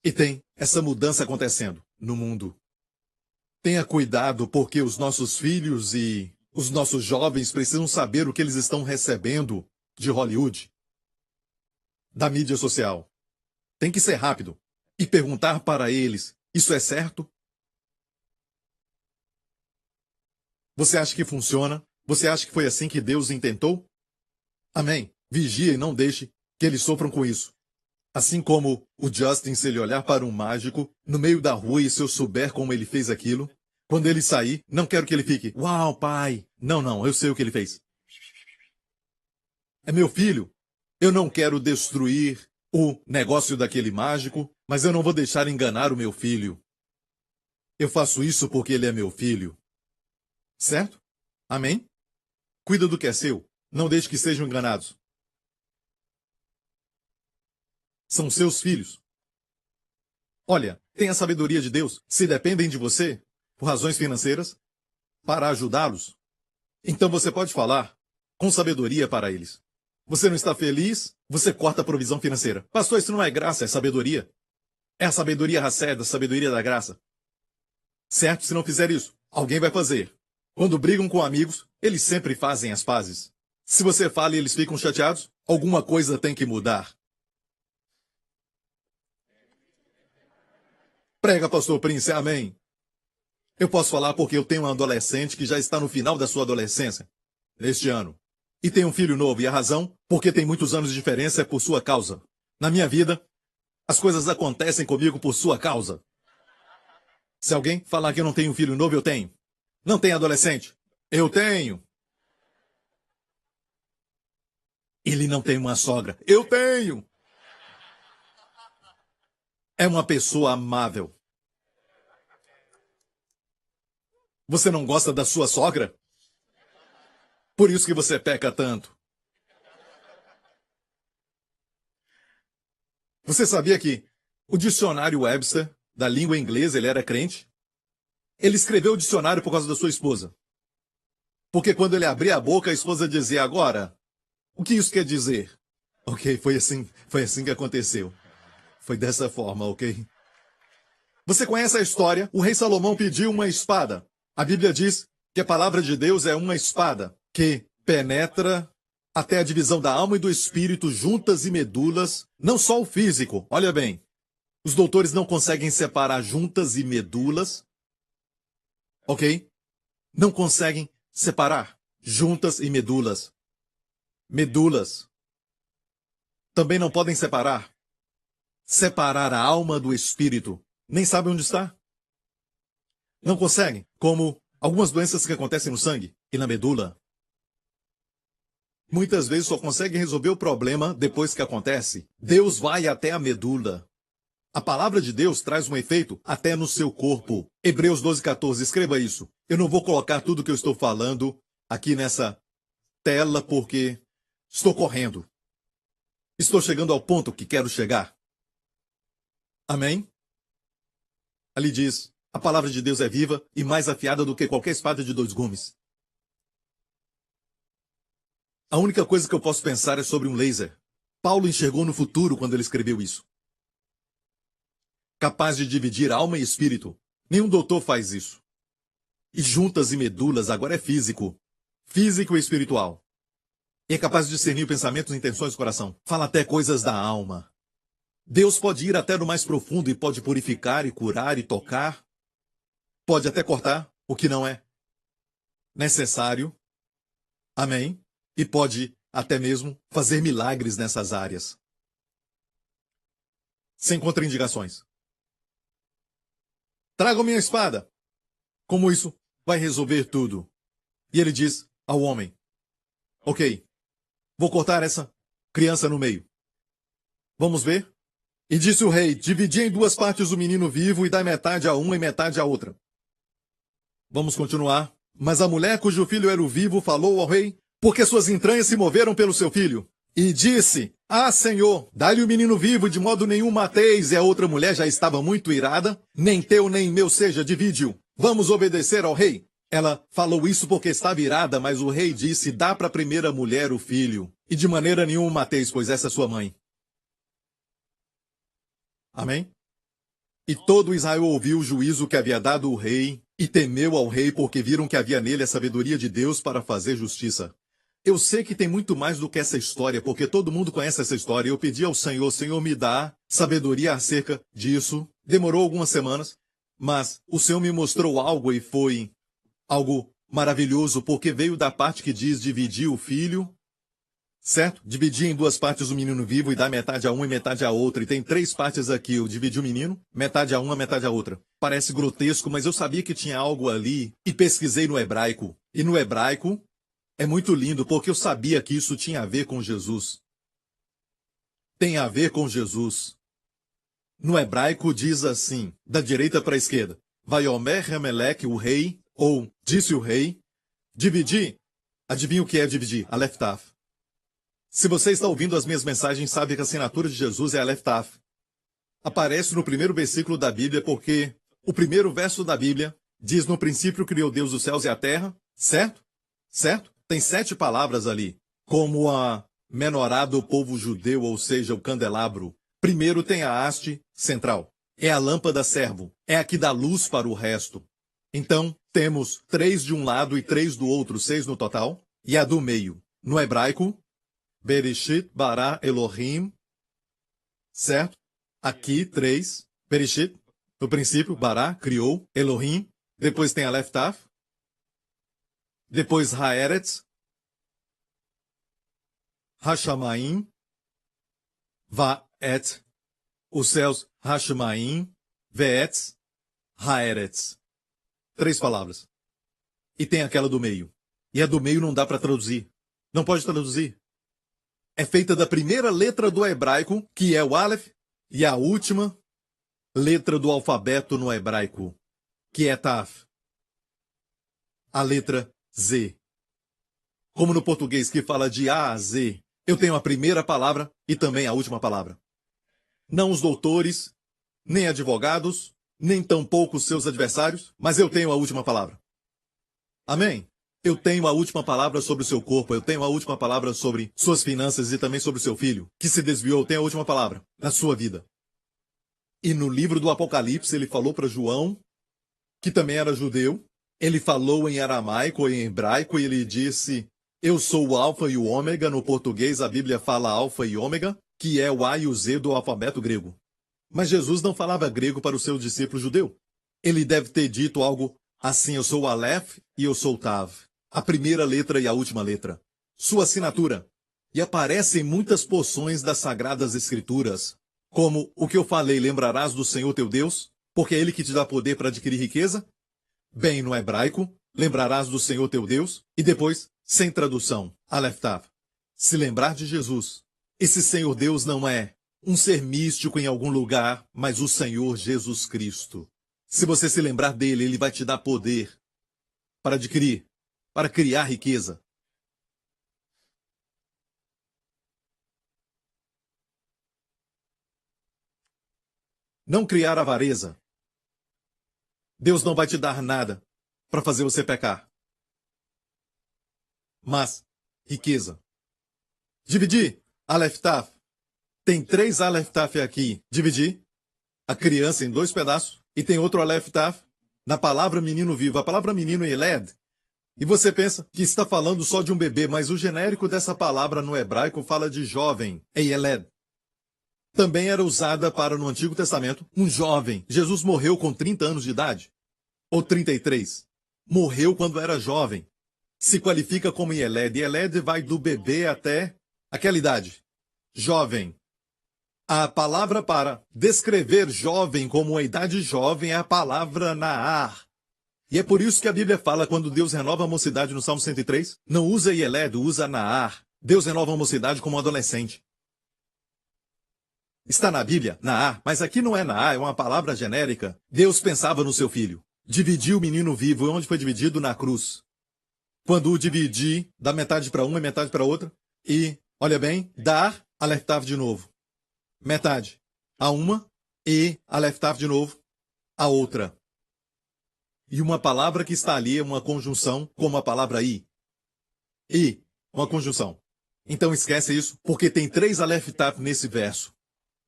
E tem essa mudança acontecendo no mundo. Tenha cuidado, porque os nossos filhos e os nossos jovens precisam saber o que eles estão recebendo de Hollywood, da mídia social. Tem que ser rápido e perguntar para eles, isso é certo? Você acha que funciona? Você acha que foi assim que Deus intentou? Amém. Vigie e não deixe que eles sofram com isso. Assim como o Justin, se ele olhar para um mágico no meio da rua e se eu souber como ele fez aquilo, quando ele sair, não quero que ele fique, uau, pai. Não, eu sei o que ele fez. É meu filho. Eu não quero destruir o negócio daquele mágico, mas eu não vou deixar enganar o meu filho. Eu faço isso porque ele é meu filho. Certo? Amém? Cuida do que é seu. Não deixe que sejam enganados. São seus filhos. Olha, tem a sabedoria de Deus. Se dependem de você, por razões financeiras, para ajudá-los, então você pode falar com sabedoria para eles. Você não está feliz? Você corta a provisão financeira. Pastor, isso não é graça, é sabedoria. É a sabedoria raceda, a sabedoria da graça. Certo? Se não fizer isso, alguém vai fazer. Quando brigam com amigos, eles sempre fazem as pazes. Se você fala e eles ficam chateados, alguma coisa tem que mudar. Prega, pastor Prince, amém. Eu posso falar porque eu tenho um adolescente que já está no final da sua adolescência, neste ano. E tem um filho novo, e a razão, porque tem muitos anos de diferença, é por sua causa. Na minha vida, as coisas acontecem comigo por sua causa. Se alguém falar que eu não tenho um filho novo, eu tenho. Não tem adolescente? Eu tenho. Ele não tem uma sogra? Eu tenho. É uma pessoa amável. Você não gosta da sua sogra? Por isso que você peca tanto. Você sabia que o dicionário Webster, da língua inglesa, ele era crente? Ele escreveu o dicionário por causa da sua esposa. Porque quando ele abria a boca, a esposa dizia, agora, o que isso quer dizer? Ok, foi assim que aconteceu. Foi dessa forma, ok? Você conhece a história? O rei Salomão pediu uma espada. A Bíblia diz que a palavra de Deus é uma espada que penetra até a divisão da alma e do espírito, juntas e medulas, não só o físico. Olha bem, os doutores não conseguem separar juntas e medulas, ok? Não conseguem separar juntas e medulas. Medulas. Também não podem separar a alma do espírito. Nem sabem onde está. Não conseguem, como algumas doenças que acontecem no sangue e na medula. Muitas vezes só conseguem resolver o problema depois que acontece. Deus vai até a medula. A palavra de Deus traz um efeito até no seu corpo. Hebreus 12:14, escreva isso. Eu não vou colocar tudo que eu estou falando aqui nessa tela porque estou correndo. Estou chegando ao ponto que quero chegar. Amém? Ali diz, a palavra de Deus é viva e mais afiada do que qualquer espada de 2 gumes. A única coisa que eu posso pensar é sobre um laser. Paulo enxergou no futuro quando ele escreveu isso. Capaz de dividir alma e espírito. Nenhum doutor faz isso. E juntas e medulas agora é físico. Físico e espiritual. E é capaz de discernir pensamentos e intenções do coração. Fala até coisas da alma. Deus pode ir até no mais profundo e pode purificar e curar e tocar. Pode até cortar o que não é necessário. Amém? E pode até mesmo fazer milagres nessas áreas. Sem contraindicações. Traga minha espada. Como isso vai resolver tudo? E ele diz ao homem, ok, vou cortar essa criança no meio. Vamos ver? E disse o rei, dividi em 2 partes o menino vivo e dai metade a uma e metade a outra. Vamos continuar. Mas a mulher cujo filho era o vivo falou ao rei, porque suas entranhas se moveram pelo seu filho. E disse, Senhor, dá-lhe o menino vivo, de modo nenhum mateis. E a outra mulher já estava muito irada. Nem teu nem meu seja, divide-o. Vamos obedecer ao rei. Ela falou isso porque estava irada, mas o rei disse, dá para a primeira mulher o filho. E de maneira nenhuma mateis, pois essa é sua mãe. Amém? E todo Israel ouviu o juízo que havia dado o rei, e temeu ao rei, porque viram que havia nele a sabedoria de Deus para fazer justiça. Eu sei que tem muito mais do que essa história, porque todo mundo conhece essa história. Eu pedi ao Senhor, Senhor, me dá sabedoria acerca disso. Demorou algumas semanas, mas o Senhor me mostrou algo e foi algo maravilhoso, porque veio da parte que diz dividir o filho, certo? Dividir em 2 partes o menino vivo e dar metade a uma e metade a outra. E tem 3 partes aqui. Eu dividi o menino, metade a uma, metade a outra. Parece grotesco, mas eu sabia que tinha algo ali e pesquisei no hebraico. E no hebraico é muito lindo, porque eu sabia que isso tinha a ver com Jesus. Tem a ver com Jesus. No hebraico diz assim, da direita para a esquerda. Vaiomer Emelec, o rei, ou disse o rei, dividir. Adivinha o que é dividir? Aleph Taf. Se você está ouvindo as minhas mensagens, sabe que a assinatura de Jesus é Aleph Taf. Aparece no primeiro versículo da Bíblia, porque o primeiro verso da Bíblia diz, no princípio criou Deus os céus e a terra, certo? Certo? Tem 7 palavras ali, como a menorá do povo judeu, ou seja, o candelabro. Primeiro tem a haste central. É a lâmpada servo. É a que dá luz para o resto. Então, temos 3 de um lado e 3 do outro, 6 no total. E a do meio. No hebraico, Bereshit bara Elohim. Certo? Aqui, 3. Bereshit, no princípio, bara, criou. Elohim. Depois tem a Leftaf. Depois Haeretz. Hashamaim. Vaet. Os céus, Hashamaim. Veetz. Haeretz. 3 palavras. E tem aquela do meio. E a do meio não dá para traduzir. Não pode traduzir. É feita da primeira letra do hebraico, que é o Aleph, e a última letra do alfabeto no hebraico, que é Taf. A letra Z. Como no português que fala de A a Z, eu tenho a primeira palavra e também a última palavra. Não os doutores, nem advogados, nem tampouco seus adversários, mas eu tenho a última palavra. Amém? Eu tenho a última palavra sobre o seu corpo, eu tenho a última palavra sobre suas finanças e também sobre o seu filho, que se desviou, tem a última palavra na sua vida. E no livro do Apocalipse ele falou para João, que também era judeu, ele falou em aramaico ou em hebraico e ele disse: eu sou o alfa e o ômega. No português a Bíblia fala alfa e ômega, que é o A e o Z do alfabeto grego. Mas Jesus não falava grego para o seu discípulo judeu. Ele deve ter dito algo assim: eu sou o Aleph e eu sou o Tav. A primeira letra e a última letra. Sua assinatura. E aparecem muitas porções das Sagradas Escrituras, como o que eu falei: lembrarás do Senhor teu Deus, porque é Ele que te dá poder para adquirir riqueza. Bem, no hebraico, lembrarás do Senhor teu Deus, e depois, sem tradução, Aleph Tav. Se lembrar de Jesus. Esse Senhor Deus não é um ser místico em algum lugar, mas o Senhor Jesus Cristo. Se você se lembrar dele, ele vai te dar poder para adquirir, para criar riqueza. Não criar avareza. Deus não vai te dar nada para fazer você pecar. Mas, riqueza. Dividir, Aleph Taf. Tem 3 Aleph Taf aqui. Dividir a criança em 2 pedaços. E tem outro Aleph Taf na palavra menino vivo. A palavra menino é Eled. E você pensa que está falando só de um bebê, mas o genérico dessa palavra no hebraico fala de jovem, Eled. Também era usada para, no Antigo Testamento, um jovem. Jesus morreu com 30 anos de idade. Ou 33. Morreu quando era jovem. Se qualifica como Eled. E Eled vai do bebê até aquela idade. Jovem. A palavra para descrever jovem como uma idade jovem é a palavra Naar. E é por isso que a Bíblia fala, quando Deus renova a mocidade no Salmo 103, não usa Eled, usa Naar. Deus renova a mocidade como um adolescente. Está na Bíblia, Naar, mas aqui não é Naar, é uma palavra genérica. Deus pensava no seu filho. Dividiu o menino vivo. E onde foi dividido? Na cruz. Quando o dividi, da metade para uma e metade para outra. E, olha bem, dar, Aleph Tav de novo. Metade a uma e Aleph Tav de novo a outra. E uma palavra que está ali é uma conjunção, como a palavra I. I, uma conjunção. Então esquece isso, porque tem 3 Aleph Tav nesse verso.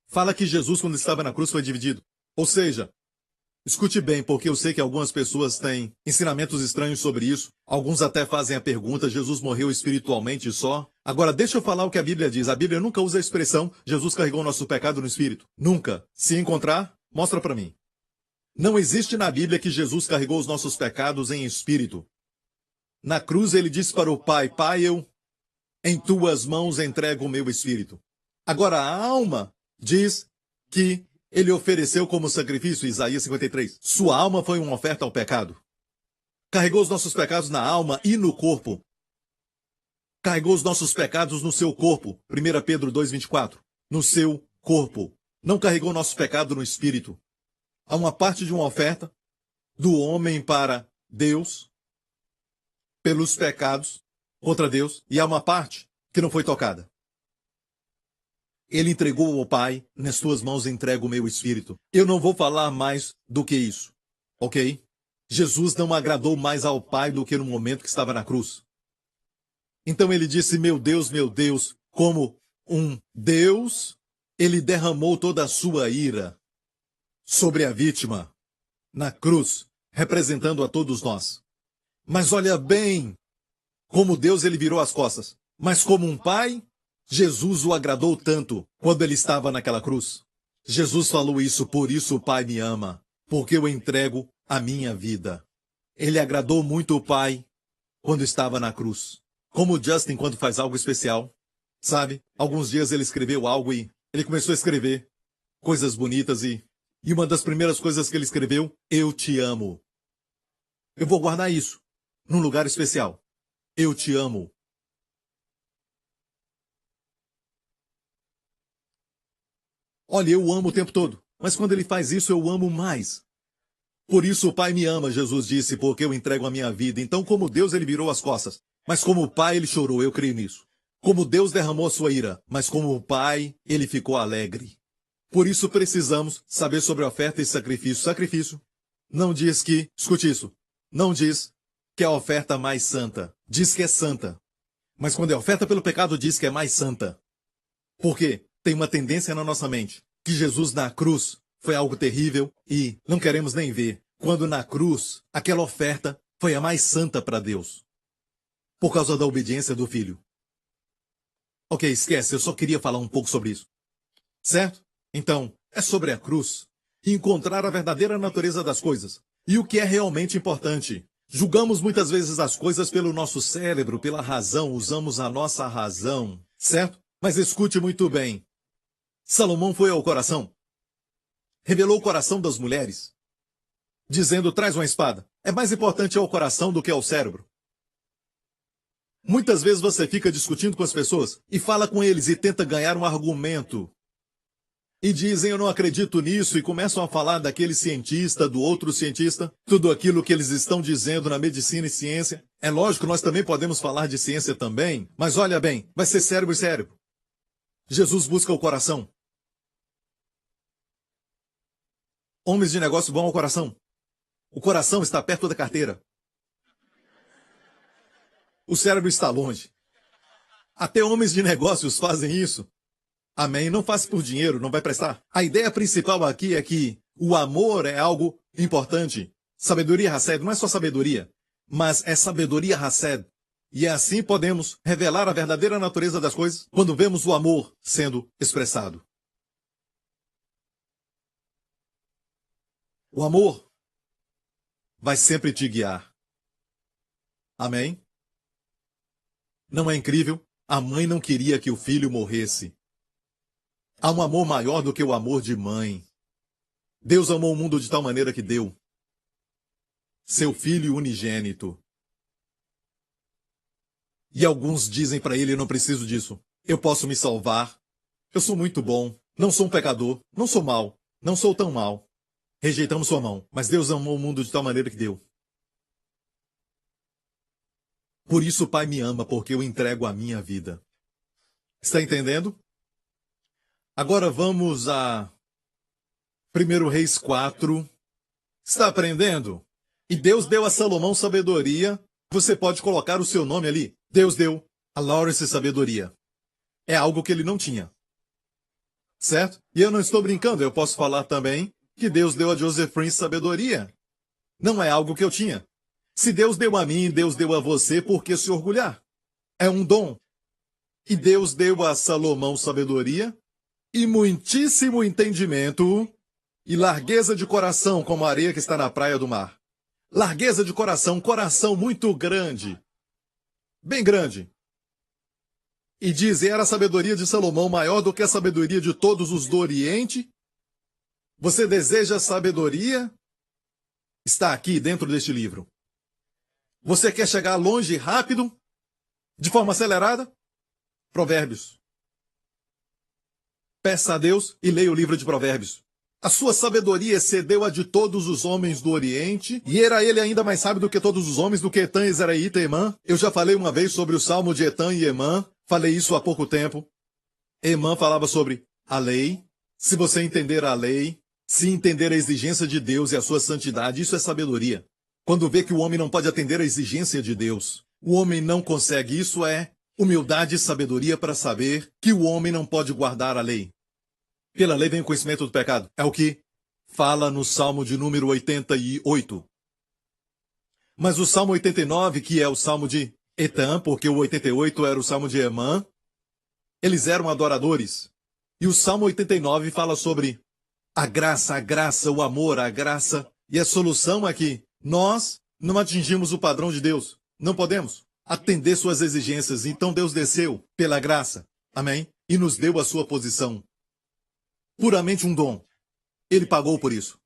Fala que Jesus, quando estava na cruz, foi dividido. Ou seja, escute bem, porque eu sei que algumas pessoas têm ensinamentos estranhos sobre isso. Alguns até fazem a pergunta: Jesus morreu espiritualmente só? Agora, deixa eu falar o que a Bíblia diz. A Bíblia nunca usa a expressão Jesus carregou nosso pecado no espírito. Nunca. Se encontrar, mostra para mim. Não existe na Bíblia que Jesus carregou os nossos pecados em espírito. Na cruz ele disse para o Pai: Pai, eu em tuas mãos entrego o meu espírito. Agora, a alma diz que ele ofereceu como sacrifício, Isaías 53. Sua alma foi uma oferta ao pecado. Carregou os nossos pecados na alma e no corpo. Carregou os nossos pecados no seu corpo. 1 Pedro 2,24. No seu corpo. Não carregou nosso pecado no espírito. Há uma parte de uma oferta do homem para Deus, pelos pecados contra Deus, e há uma parte que não foi tocada. Ele entregou ao Pai: nas tuas mãos entrego o meu espírito. Eu não vou falar mais do que isso, ok? Jesus não agradou mais ao Pai do que no momento que estava na cruz. Então ele disse: meu Deus, como um Deus, ele derramou toda a sua ira sobre a vítima na cruz, representando a todos nós. Mas olha bem como Deus ele virou as costas. Mas como um pai, Jesus o agradou tanto quando ele estava naquela cruz. Jesus falou isso, por isso o Pai me ama, porque eu entrego a minha vida. Ele agradou muito o Pai quando estava na cruz. Como o Justin quando faz algo especial. Sabe? Alguns dias ele escreveu algo e ele começou a escrever coisas bonitas e uma das primeiras coisas que ele escreveu, eu te amo. Eu vou guardar isso num lugar especial. Eu te amo. Olha, eu amo o tempo todo, mas quando ele faz isso, eu amo mais. Por isso o Pai me ama, Jesus disse, porque eu entrego a minha vida. Então, como Deus, ele virou as costas. Mas como o Pai, ele chorou, eu creio nisso. Como Deus derramou a sua ira, mas como o Pai, ele ficou alegre. Por isso precisamos saber sobre oferta e sacrifício. Sacrifício não diz que, escute isso, não diz que é a oferta mais santa. Diz que é santa. Mas quando é oferta pelo pecado, diz que é mais santa. Por quê? Tem uma tendência na nossa mente que Jesus na cruz foi algo terrível e não queremos nem ver. Quando na cruz, aquela oferta foi a mais santa para Deus. Por causa da obediência do Filho. Ok, esquece, eu só queria falar um pouco sobre isso. Certo? Então, é sobre a cruz. E encontrar a verdadeira natureza das coisas. E o que é realmente importante. Julgamos muitas vezes as coisas pelo nosso cérebro, pela razão, usamos a nossa razão. Certo? Mas escute muito bem. Salomão foi ao coração. Revelou o coração das mulheres. Dizendo, traz uma espada. É mais importante ao coração do que ao cérebro. Muitas vezes você fica discutindo com as pessoas e fala com eles e tenta ganhar um argumento. E dizem, eu não acredito nisso, e começam a falar daquele cientista, do outro cientista, tudo aquilo que eles estão dizendo na medicina e ciência. É lógico, nós também podemos falar de ciência também, mas olha bem, vai ser cérebro e cérebro. Jesus busca o coração. Homens de negócio vão ao coração. O coração está perto da carteira. O cérebro está longe. Até homens de negócios fazem isso. Amém? Não faça por dinheiro, não vai prestar. A ideia principal aqui é que o amor é algo importante. Sabedoria Hased não é só sabedoria, mas é sabedoria Hased. E assim podemos revelar a verdadeira natureza das coisas quando vemos o amor sendo expressado. O amor vai sempre te guiar. Amém? Não é incrível? A mãe não queria que o filho morresse. Há um amor maior do que o amor de mãe. Deus amou o mundo de tal maneira que deu seu filho unigênito. E alguns dizem para ele, eu não preciso disso. Eu posso me salvar. Eu sou muito bom. Não sou um pecador. Não sou mau. Não sou tão mau. Rejeitamos sua mão, mas Deus amou o mundo de tal maneira que deu. Por isso o Pai me ama, porque eu entrego a minha vida. Está entendendo? Agora vamos a 1 Reis 4. Está aprendendo? E Deus deu a Salomão sabedoria. Você pode colocar o seu nome ali. Deus deu a Lawrence sabedoria. É algo que ele não tinha. Certo? E eu não estou brincando, eu posso falar também que Deus deu a Joseph Prince sabedoria. Não é algo que eu tinha. Se Deus deu a mim, Deus deu a você, por que se orgulhar? É um dom. E Deus deu a Salomão sabedoria e muitíssimo entendimento e largueza de coração como a areia que está na praia do mar. Largueza de coração, coração muito grande. Bem grande. E diz, era a sabedoria de Salomão maior do que a sabedoria de todos os do Oriente. Você deseja sabedoria? Está aqui dentro deste livro. Você quer chegar longe rápido? De forma acelerada? Provérbios. Peça a Deus e leia o livro de Provérbios. A sua sabedoria excedeu a de todos os homens do Oriente, e era ele ainda mais sábio do que todos os homens, do que Etã, Ezraíta e Emã. Eu já falei uma vez sobre o salmo de Etã e Emã, falei isso há pouco tempo. Emã falava sobre a lei. Se você entender a lei, se entender a exigência de Deus e a sua santidade, isso é sabedoria. Quando vê que o homem não pode atender a exigência de Deus, o homem não consegue, isso é Humildade e sabedoria para saber que o homem não pode guardar a lei. Pela lei vem o conhecimento do pecado. É o que fala no Salmo de número 88. Mas o Salmo 89, que é o Salmo de Etan, porque o 88 era o Salmo de Emã, eles eram adoradores. E o Salmo 89 fala sobre a graça, o amor, a graça. E a solução é que nós não atingimos o padrão de Deus. Não podemos atender suas exigências. Então Deus desceu pela graça. Amém? E nos deu a sua posição. Puramente um dom. Ele pagou por isso.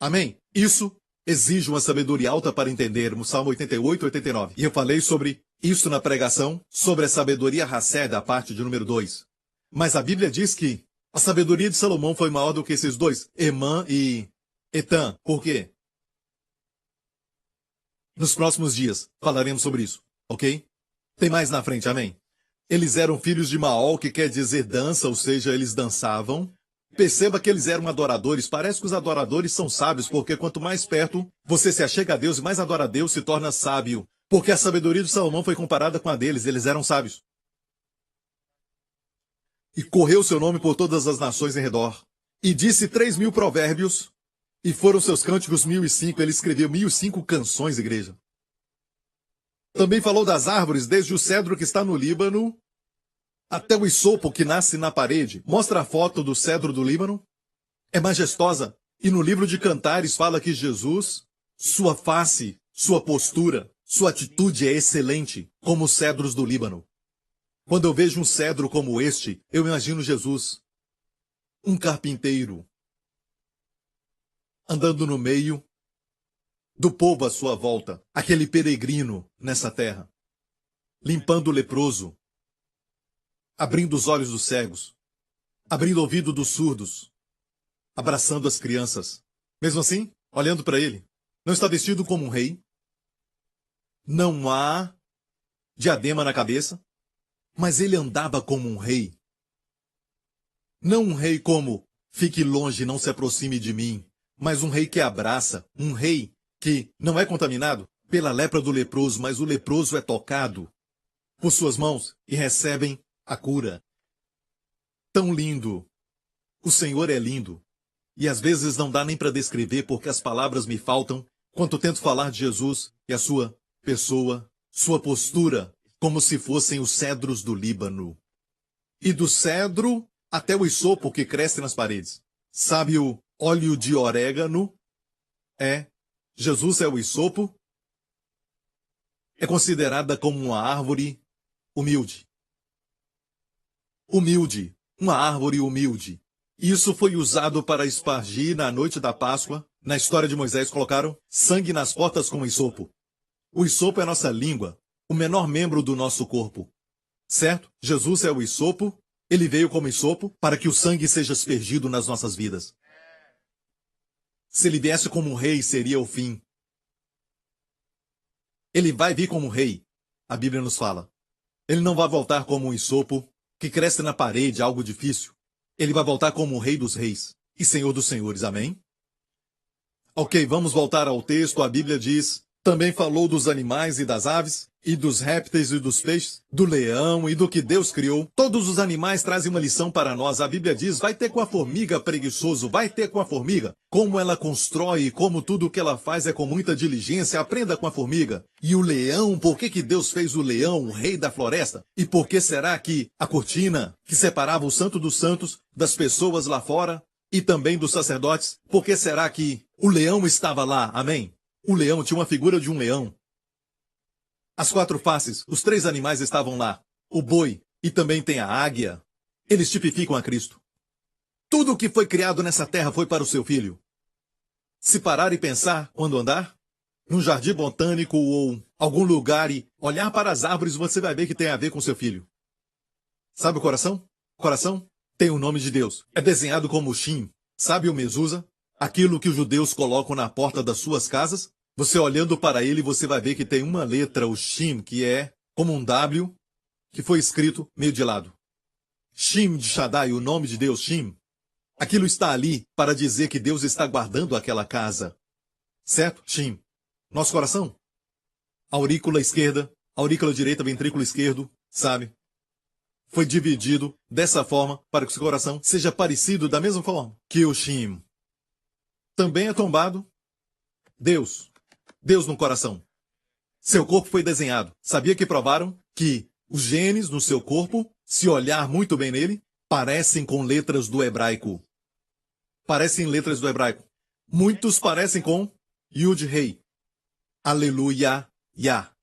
Amém? Isso exige uma sabedoria alta para entendermos. Salmo 88 e 89. E eu falei sobre isso na pregação, sobre a sabedoria Hassé, a parte de número 2. Mas a Bíblia diz que a sabedoria de Salomão foi maior do que esses dois, Emã e Etan. Por quê? Nos próximos dias falaremos sobre isso, ok? Tem mais na frente, amém? Eles eram filhos de Maol, que quer dizer dança, ou seja, eles dançavam. Perceba que eles eram adoradores. Parece que os adoradores são sábios, porque quanto mais perto você se achega a Deus e mais adora a Deus, se torna sábio. Porque a sabedoria de Salomão foi comparada com a deles, eles eram sábios. E correu seu nome por todas as nações em redor. E disse 3.000 provérbios, e foram seus cânticos 1.005. Ele escreveu 1.005 canções, igreja. Também falou das árvores, desde o cedro que está no Líbano, até o isopo que nasce na parede. Mostra a foto do cedro do Líbano. É majestosa. E no livro de Cantares fala que Jesus, sua face, sua postura, sua atitude é excelente, como os cedros do Líbano. Quando eu vejo um cedro como este, eu imagino Jesus, um carpinteiro, andando no meio do povo à sua volta, aquele peregrino nessa terra, limpando o leproso, abrindo os olhos dos cegos, abrindo o ouvido dos surdos, abraçando as crianças. Mesmo assim, olhando para ele, não está vestido como um rei, não há diadema na cabeça, mas ele andava como um rei. Não um rei como, fique longe, não se aproxime de mim, mas um rei que abraça, um rei que não é contaminado pela lepra do leproso, mas o leproso é tocado por suas mãos e recebem a cura. Tão lindo. O Senhor é lindo. E às vezes não dá nem para descrever porque as palavras me faltam quando tento falar de Jesus e a sua pessoa, sua postura, como se fossem os cedros do Líbano. E do cedro até o isopo que cresce nas paredes. Sabe o óleo de orégano? Jesus é o isopo. É considerada como uma árvore humilde. Humilde. Uma árvore humilde. Isso foi usado para espargir na noite da Páscoa. Na história de Moisés colocaram sangue nas portas com isopo. O isopo é a nossa língua, o menor membro do nosso corpo. Certo? Jesus é o isopo. Ele veio como isopo para que o sangue seja aspergido nas nossas vidas. Se ele viesse como um rei, seria o fim. Ele vai vir como um rei, a Bíblia nos fala. Ele não vai voltar como um isopo que cresce na parede, algo difícil. Ele vai voltar como o Rei dos Reis e Senhor dos Senhores. Amém? Ok, vamos voltar ao texto. A Bíblia diz, também falou dos animais e das aves, e dos répteis e dos peixes, do leão e do que Deus criou. Todos os animais trazem uma lição para nós. A Bíblia diz, vai ter com a formiga, preguiçoso, vai ter com a formiga. Como ela constrói, como tudo o que ela faz é com muita diligência, aprenda com a formiga. E o leão, por que Deus fez o leão, o rei da floresta? E por que será que a cortina que separava o santo dos santos das pessoas lá fora e também dos sacerdotes, por que será que o leão estava lá? Amém? O leão tinha uma figura de um leão. As 4 faces, os 3 animais estavam lá. O boi e também tem a águia. Eles tipificam a Cristo. Tudo o que foi criado nessa terra foi para o seu filho. Se parar e pensar quando andar, num jardim botânico ou algum lugar e olhar para as árvores, você vai ver que tem a ver com seu filho. Sabe o coração? O coração tem o nome de Deus. É desenhado como Shin. Sabe o mezuzá? Aquilo que os judeus colocam na porta das suas casas? Você olhando para ele, você vai ver que tem uma letra, o Shin, que é como um W, que foi escrito meio de lado. Shin de Shaddai, o nome de Deus, Shin. Aquilo está ali para dizer que Deus está guardando aquela casa. Certo? Shin. Nosso coração? Aurícula esquerda, aurícula direita, ventrículo esquerdo, sabe? Foi dividido dessa forma para que o seu coração seja parecido da mesma forma que o Shem. Também é tombado Deus. Deus no coração. Seu corpo foi desenhado. Sabia que provaram que os genes no seu corpo, se olhar muito bem nele, parecem com letras do hebraico. Parecem letras do hebraico. Muitos parecem com Yud Rei. Aleluia, Yah.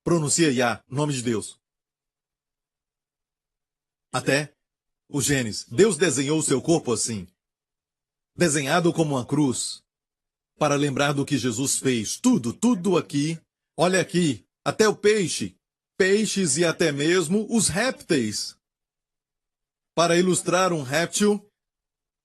Pronuncia Yah, nome de Deus. Até os genes. Deus desenhou o seu corpo assim. Desenhado como uma cruz. Para lembrar do que Jesus fez. Tudo aqui. Olha aqui. Até o peixe. Peixes e até mesmo os répteis. Para ilustrar um réptil.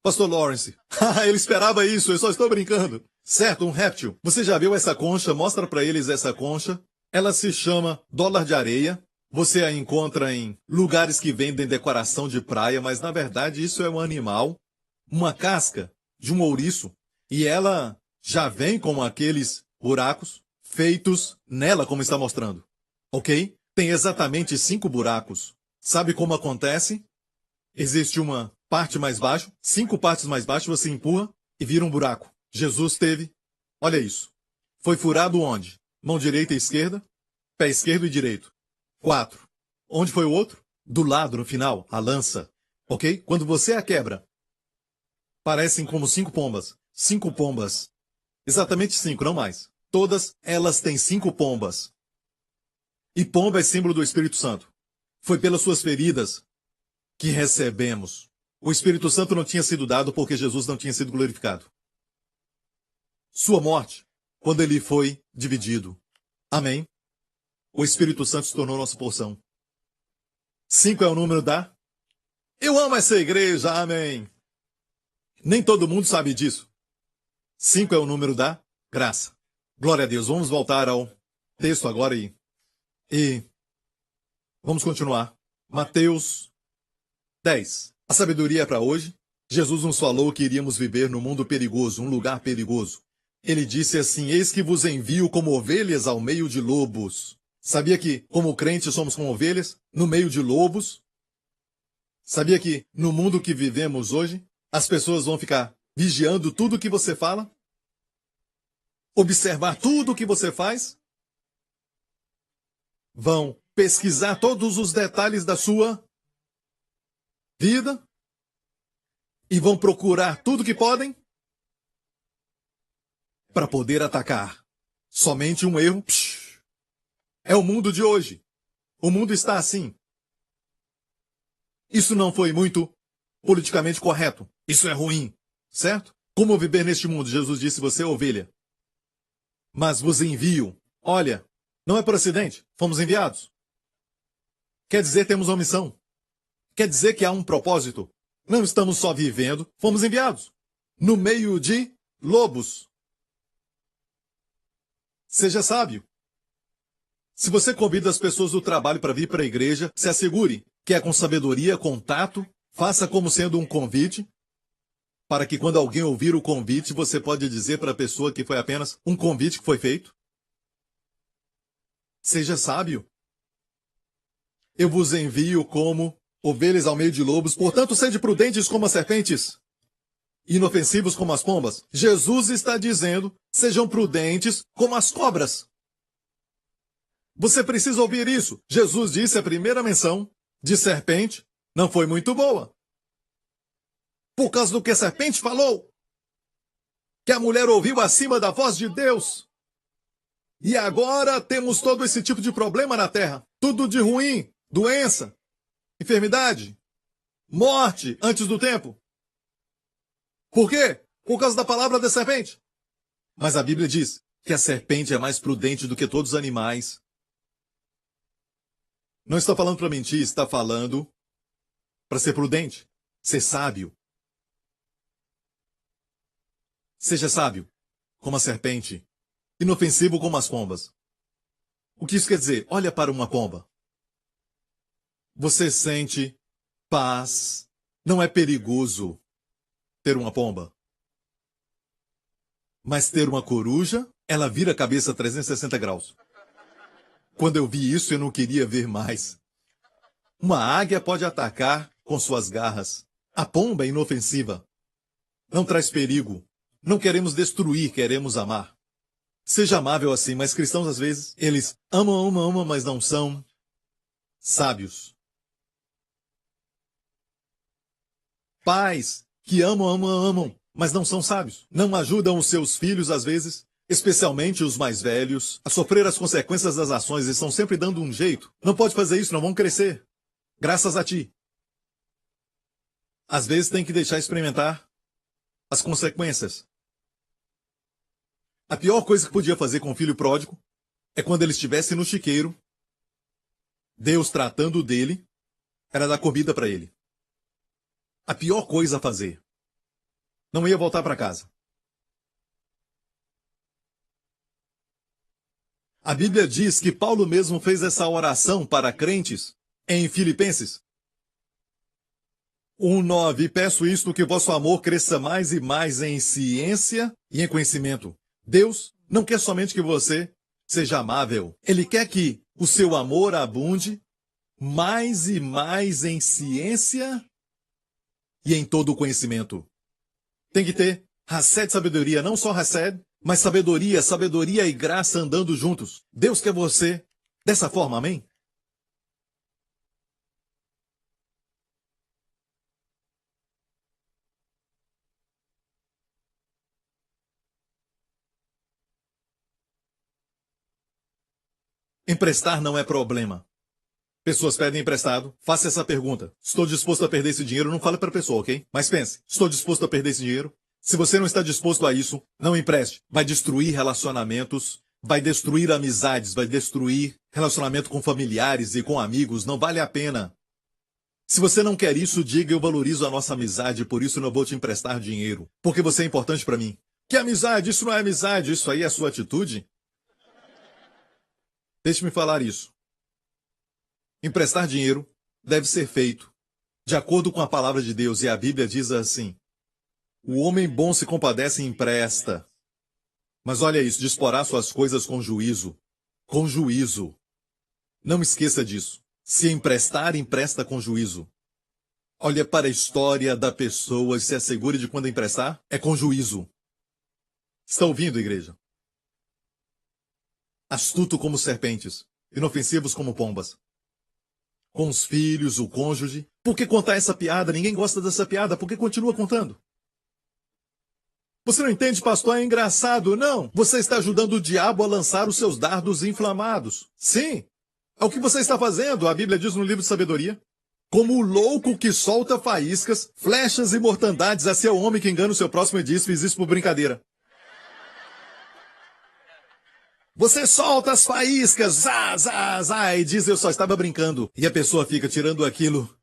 Pastor Lawrence. Ele esperava isso, eu só estou brincando. Certo, um réptil. Você já viu essa concha? Mostra para eles essa concha. Ela se chama dólar de areia. Você a encontra em lugares que vendem decoração de praia, mas na verdade isso é um animal. Uma casca de um ouriço. E ela já vem com aqueles buracos feitos nela, como está mostrando. Ok? Tem exatamente 5 buracos. Sabe como acontece? Existe uma parte mais baixa, 5 partes mais baixas, você empurra e vira um buraco. Jesus teve, olha isso. Foi furado onde? Mão direita e esquerda, pé esquerdo e direito. 4. Onde foi o outro? Do lado, no final, a lança. Ok? Quando você a quebra, parecem como 5 pombas. 5 pombas. Exatamente 5, não mais. Todas elas têm 5 pombas. E pomba é símbolo do Espírito Santo. Foi pelas suas feridas que recebemos. O Espírito Santo não tinha sido dado porque Jesus não tinha sido glorificado. Sua morte, quando ele foi dividido. Amém? O Espírito Santo se tornou nossa porção. 5 é o número da... Eu amo essa igreja, amém. Nem todo mundo sabe disso. 5 é o número da graça. Glória a Deus. Vamos voltar ao texto agora e vamos continuar. Mateus 10. A sabedoria é para hoje. Jesus nos falou que iríamos viver num mundo perigoso, um lugar perigoso. Ele disse assim: eis que vos envio como ovelhas ao meio de lobos. Sabia que, como crentes, somos como ovelhas no meio de lobos? Sabia que, no mundo que vivemos hoje, as pessoas vão ficar vigiando tudo o que você fala? Observar tudo o que você faz? Vão pesquisar todos os detalhes da sua vida? E vão procurar tudo que podem para poder atacar. Somente um erro. É o mundo de hoje. O mundo está assim. Isso não foi muito politicamente correto. Isso é ruim, certo? Como viver neste mundo? Jesus disse: você é ovelha. Mas vos envio. Olha, não é por acidente. Fomos enviados. Quer dizer, temos uma missão. Quer dizer que há um propósito. Não estamos só vivendo, fomos enviados. No meio de lobos. Seja sábio. Se você convida as pessoas do trabalho para vir para a igreja, se assegure que é com sabedoria, com tato, faça como sendo um convite, para que quando alguém ouvir o convite, você pode dizer para a pessoa que foi apenas um convite que foi feito. Seja sábio. Eu vos envio como ovelhas ao meio de lobos, portanto, sede prudentes como as serpentes, inofensivos como as pombas. Jesus está dizendo: sejam prudentes como as cobras. Você precisa ouvir isso. Jesus disse: a primeira menção de serpente não foi muito boa. Por causa do que a serpente falou. Que a mulher ouviu acima da voz de Deus. E agora temos todo esse tipo de problema na terra. Tudo de ruim. Doença. Enfermidade. Morte antes do tempo. Por quê? Por causa da palavra da serpente. Mas a Bíblia diz que a serpente é mais prudente do que todos os animais. Não está falando para mentir, está falando para ser prudente, ser sábio. Seja sábio, como a serpente, inofensivo como as pombas. O que isso quer dizer? Olha para uma pomba. Você sente paz. Não é perigoso ter uma pomba. Mas ter uma coruja, ela vira a cabeça 360 graus. Quando eu vi isso, eu não queria ver mais. Uma águia pode atacar com suas garras. A pomba é inofensiva. Não traz perigo. Não queremos destruir, queremos amar. Seja amável assim, mas cristãos às vezes, eles amam, mas não são sábios. Pais que amam, mas não são sábios. Não ajudam os seus filhos às vezes, especialmente os mais velhos, a sofrer as consequências das ações e estão sempre dando um jeito. Não pode fazer isso, não vão crescer. Graças a ti. Às vezes tem que deixar experimentar as consequências. A pior coisa que podia fazer com o filho pródigo é quando ele estivesse no chiqueiro, Deus tratando dele, era dar comida para ele. A pior coisa a fazer. Não ia voltar para casa. A Bíblia diz que Paulo mesmo fez essa oração para crentes em Filipenses 1:9. Peço isto, que vosso amor cresça mais e mais em ciência e em conhecimento. Deus não quer somente que você seja amável. Ele quer que o seu amor abunde mais e mais em ciência e em todo o conhecimento. Tem que ter Hesed, sabedoria, não só Hesed, mas sabedoria e graça andando juntos. Deus quer você dessa forma, amém? Emprestar não é problema. Pessoas pedem emprestado, faça essa pergunta. Estou disposto a perder esse dinheiro? Não fale para a pessoa, ok? Mas pense, estou disposto a perder esse dinheiro? Se você não está disposto a isso, não empreste. Vai destruir relacionamentos, vai destruir amizades, vai destruir relacionamento com familiares e com amigos. Não vale a pena. Se você não quer isso, diga: eu valorizo a nossa amizade, por isso não vou te emprestar dinheiro. Porque você é importante para mim. Que amizade? Isso não é amizade, isso aí é a sua atitude? Deixe-me falar isso. Emprestar dinheiro deve ser feito de acordo com a palavra de Deus, e a Bíblia diz assim: o homem bom se compadece e empresta. Mas olha isso, disporá suas coisas com juízo. Com juízo. Não esqueça disso. Se emprestar, empresta com juízo. Olha para a história da pessoa e se assegure de quando emprestar, é com juízo. Está ouvindo, igreja? Astuto como serpentes, inofensivos como pombas. Com os filhos, o cônjuge. Por que contar essa piada? Ninguém gosta dessa piada. Por que continua contando? Você não entende, pastor? É engraçado. Não. Você está ajudando o diabo a lançar os seus dardos inflamados. Sim. É o que você está fazendo. A Bíblia diz no livro de sabedoria: como o louco que solta faíscas, flechas e mortandades, assim é o homem que engana o seu próximo e diz: fiz isso por brincadeira. Você solta as faíscas, zá, zá, zá, e diz: eu só estava brincando. E a pessoa fica tirando aquilo,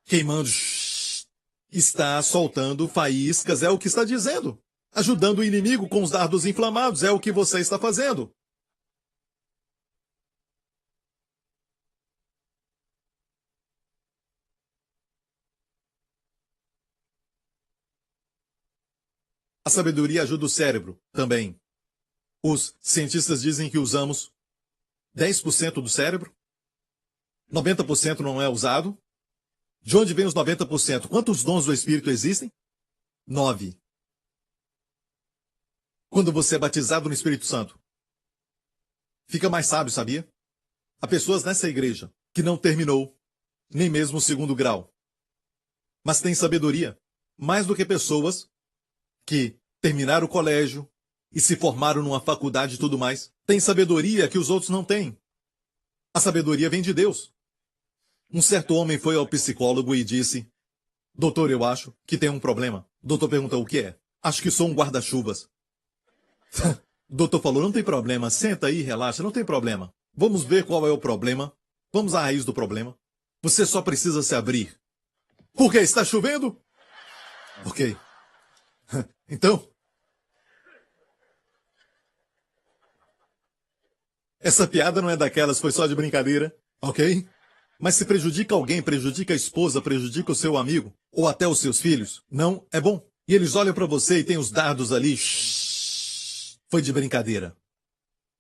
queimando. Está soltando faíscas, é o que está dizendo. Ajudando o inimigo com os dardos inflamados, é o que você está fazendo. A sabedoria ajuda o cérebro também. Os cientistas dizem que usamos 10% do cérebro, 90% não é usado. De onde vem os 90%? Quantos dons do Espírito existem? 9. Quando você é batizado no Espírito Santo, fica mais sábio, sabia? Há pessoas nessa igreja que não terminou nem mesmo o 2º grau, mas têm sabedoria, mais do que pessoas que terminaram o colégio e se formaram numa faculdade e tudo mais. Tem sabedoria que os outros não têm. A sabedoria vem de Deus. Um certo homem foi ao psicólogo e disse: doutor, eu acho que tem um problema. O doutor perguntou: o que é? Acho que sou um guarda-chuvas. O doutor falou: não tem problema, senta aí, relaxa, não tem problema. Vamos ver qual é o problema. Vamos à raiz do problema. Você só precisa se abrir. Por quê? Está chovendo? Ok. Então, essa piada não é daquelas, foi só de brincadeira, ok? Mas se prejudica alguém, prejudica a esposa, prejudica o seu amigo, ou até os seus filhos, não é bom. E eles olham para você e tem os dardos ali. Shhh, foi de brincadeira.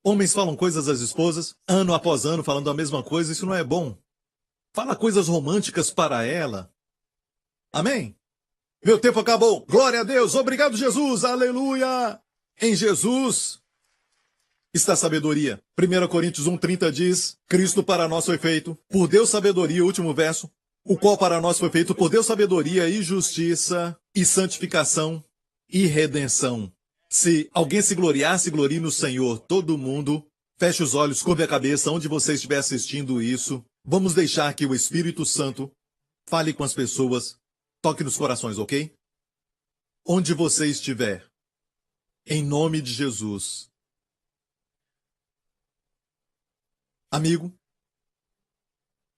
Homens falam coisas às esposas, ano após ano, falando a mesma coisa, isso não é bom. Fala coisas românticas para ela. Amém? Meu tempo acabou. Glória a Deus. Obrigado, Jesus. Aleluia. Em Jesus está a sabedoria. 1 Coríntios 1,30 diz, Cristo para nós foi feito, por Deus sabedoria, último verso, o qual para nós foi feito por Deus sabedoria e justiça e santificação e redenção. Se alguém se gloriar, se glorie no Senhor. Todo mundo, feche os olhos, curve a cabeça, onde você estiver assistindo isso. Vamos deixar que o Espírito Santo fale com as pessoas, toque nos corações, ok? Onde você estiver, em nome de Jesus. Amigo,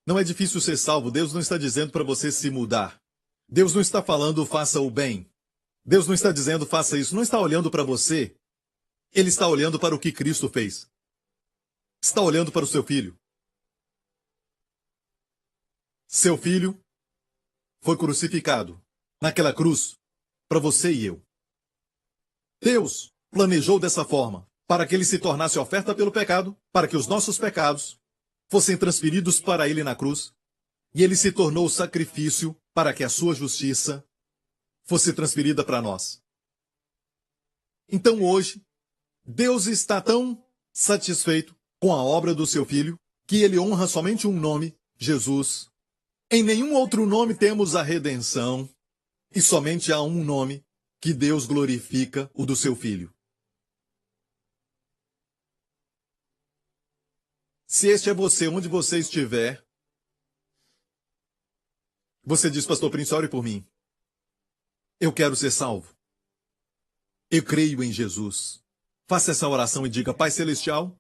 não é difícil ser salvo. Deus não está dizendo para você se mudar. Deus não está falando faça o bem. Deus não está dizendo faça isso. Não está olhando para você. Ele está olhando para o que Cristo fez. Está olhando para o seu filho. Seu filho foi crucificado naquela cruz para você e eu. Deus planejou dessa forma para que ele se tornasse oferta pelo pecado, para que os nossos pecados fossem transferidos para ele na cruz, e ele se tornou sacrifício para que a sua justiça fosse transferida para nós. Então hoje, Deus está tão satisfeito com a obra do seu Filho, que ele honra somente um nome, Jesus. Em nenhum outro nome temos a redenção, e somente há um nome que Deus glorifica, o do seu Filho. Se este é você, onde você estiver, você diz, Pastor Prince, ore por mim. Eu quero ser salvo. Eu creio em Jesus. Faça essa oração e diga, Pai Celestial,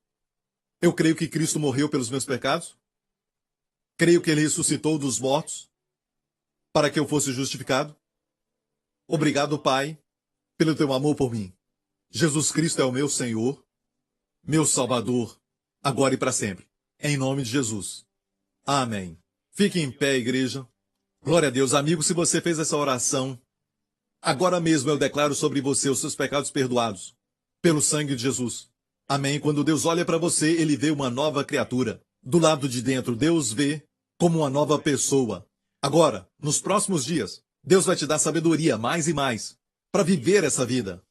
eu creio que Cristo morreu pelos meus pecados. Creio que Ele ressuscitou dos mortos para que eu fosse justificado. Obrigado, Pai, pelo teu amor por mim. Jesus Cristo é o meu Senhor, meu Salvador, agora e para sempre. Em nome de Jesus. Amém. Fique em pé, igreja. Glória a Deus. Amigo, se você fez essa oração, agora mesmo eu declaro sobre você os seus pecados perdoados pelo sangue de Jesus. Amém. Quando Deus olha para você, Ele vê uma nova criatura. Do lado de dentro, Deus vê como uma nova pessoa. Agora, nos próximos dias, Deus vai te dar sabedoria mais e mais para viver essa vida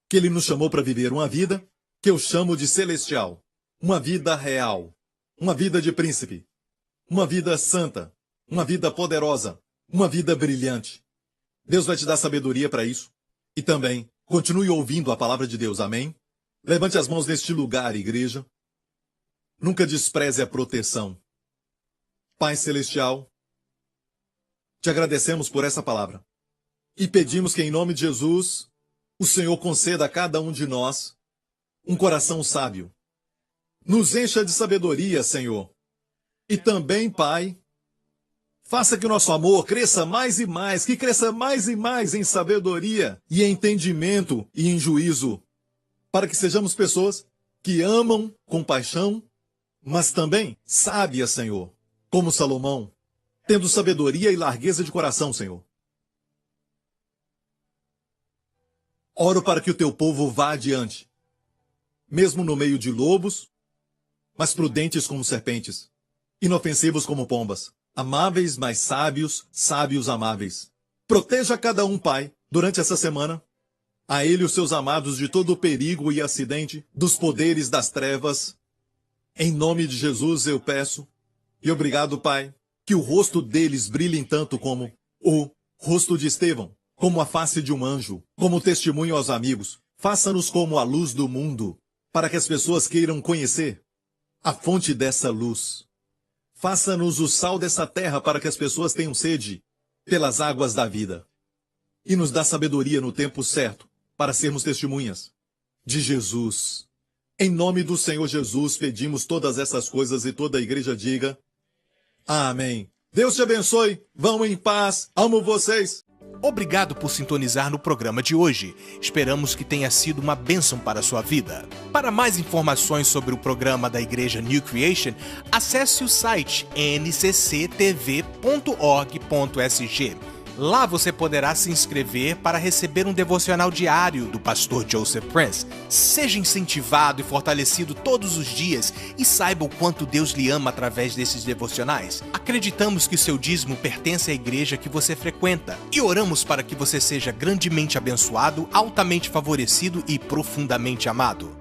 que Ele nos chamou para viver, uma vida que eu chamo de celestial, uma vida real, uma vida de príncipe, uma vida santa, uma vida poderosa, uma vida brilhante. Deus vai te dar sabedoria para isso. E também, continue ouvindo a palavra de Deus, amém? Levante as mãos neste lugar, igreja. Nunca despreze a proteção. Pai Celestial, te agradecemos por essa palavra. E pedimos que, em nome de Jesus, o Senhor conceda a cada um de nós um coração sábio. Nos encha de sabedoria, Senhor. E também, Pai, faça que o nosso amor cresça mais e mais, que cresça mais e mais em sabedoria e em entendimento e em juízo, para que sejamos pessoas que amam com paixão, mas também sábias, Senhor, como Salomão, tendo sabedoria e largueza de coração, Senhor. Oro para que o teu povo vá adiante, mesmo no meio de lobos, mas prudentes como serpentes, inofensivos como pombas, amáveis, mas sábios, sábios amáveis. Proteja cada um, Pai, durante essa semana, a ele e os seus amados de todo o perigo e acidente, dos poderes das trevas. Em nome de Jesus eu peço, e obrigado, Pai, que o rosto deles brilhe tanto como o rosto de Estevão, como a face de um anjo, como testemunho aos amigos. Faça-nos como a luz do mundo, para que as pessoas queiram conhecer a fonte dessa luz. Faça-nos o sal dessa terra para que as pessoas tenham sede pelas águas da vida. E nos dá sabedoria no tempo certo para sermos testemunhas de Jesus. Em nome do Senhor Jesus pedimos todas essas coisas e toda a igreja diga amém. Deus te abençoe. Vão em paz. Amo vocês.
Obrigado por sintonizar no programa de hoje. Esperamos que tenha sido uma bênção para a sua vida. Para mais informações sobre o programa da Igreja New Creation, acesse o site ncctv.org.sg. Lá você poderá se inscrever para receber um devocional diário do pastor Joseph Prince. Seja incentivado e fortalecido todos os dias e saiba o quanto Deus lhe ama através desses devocionais. Acreditamos que o seu dízimo pertence à igreja que você frequenta e oramos para que você seja grandemente abençoado, altamente favorecido e profundamente amado.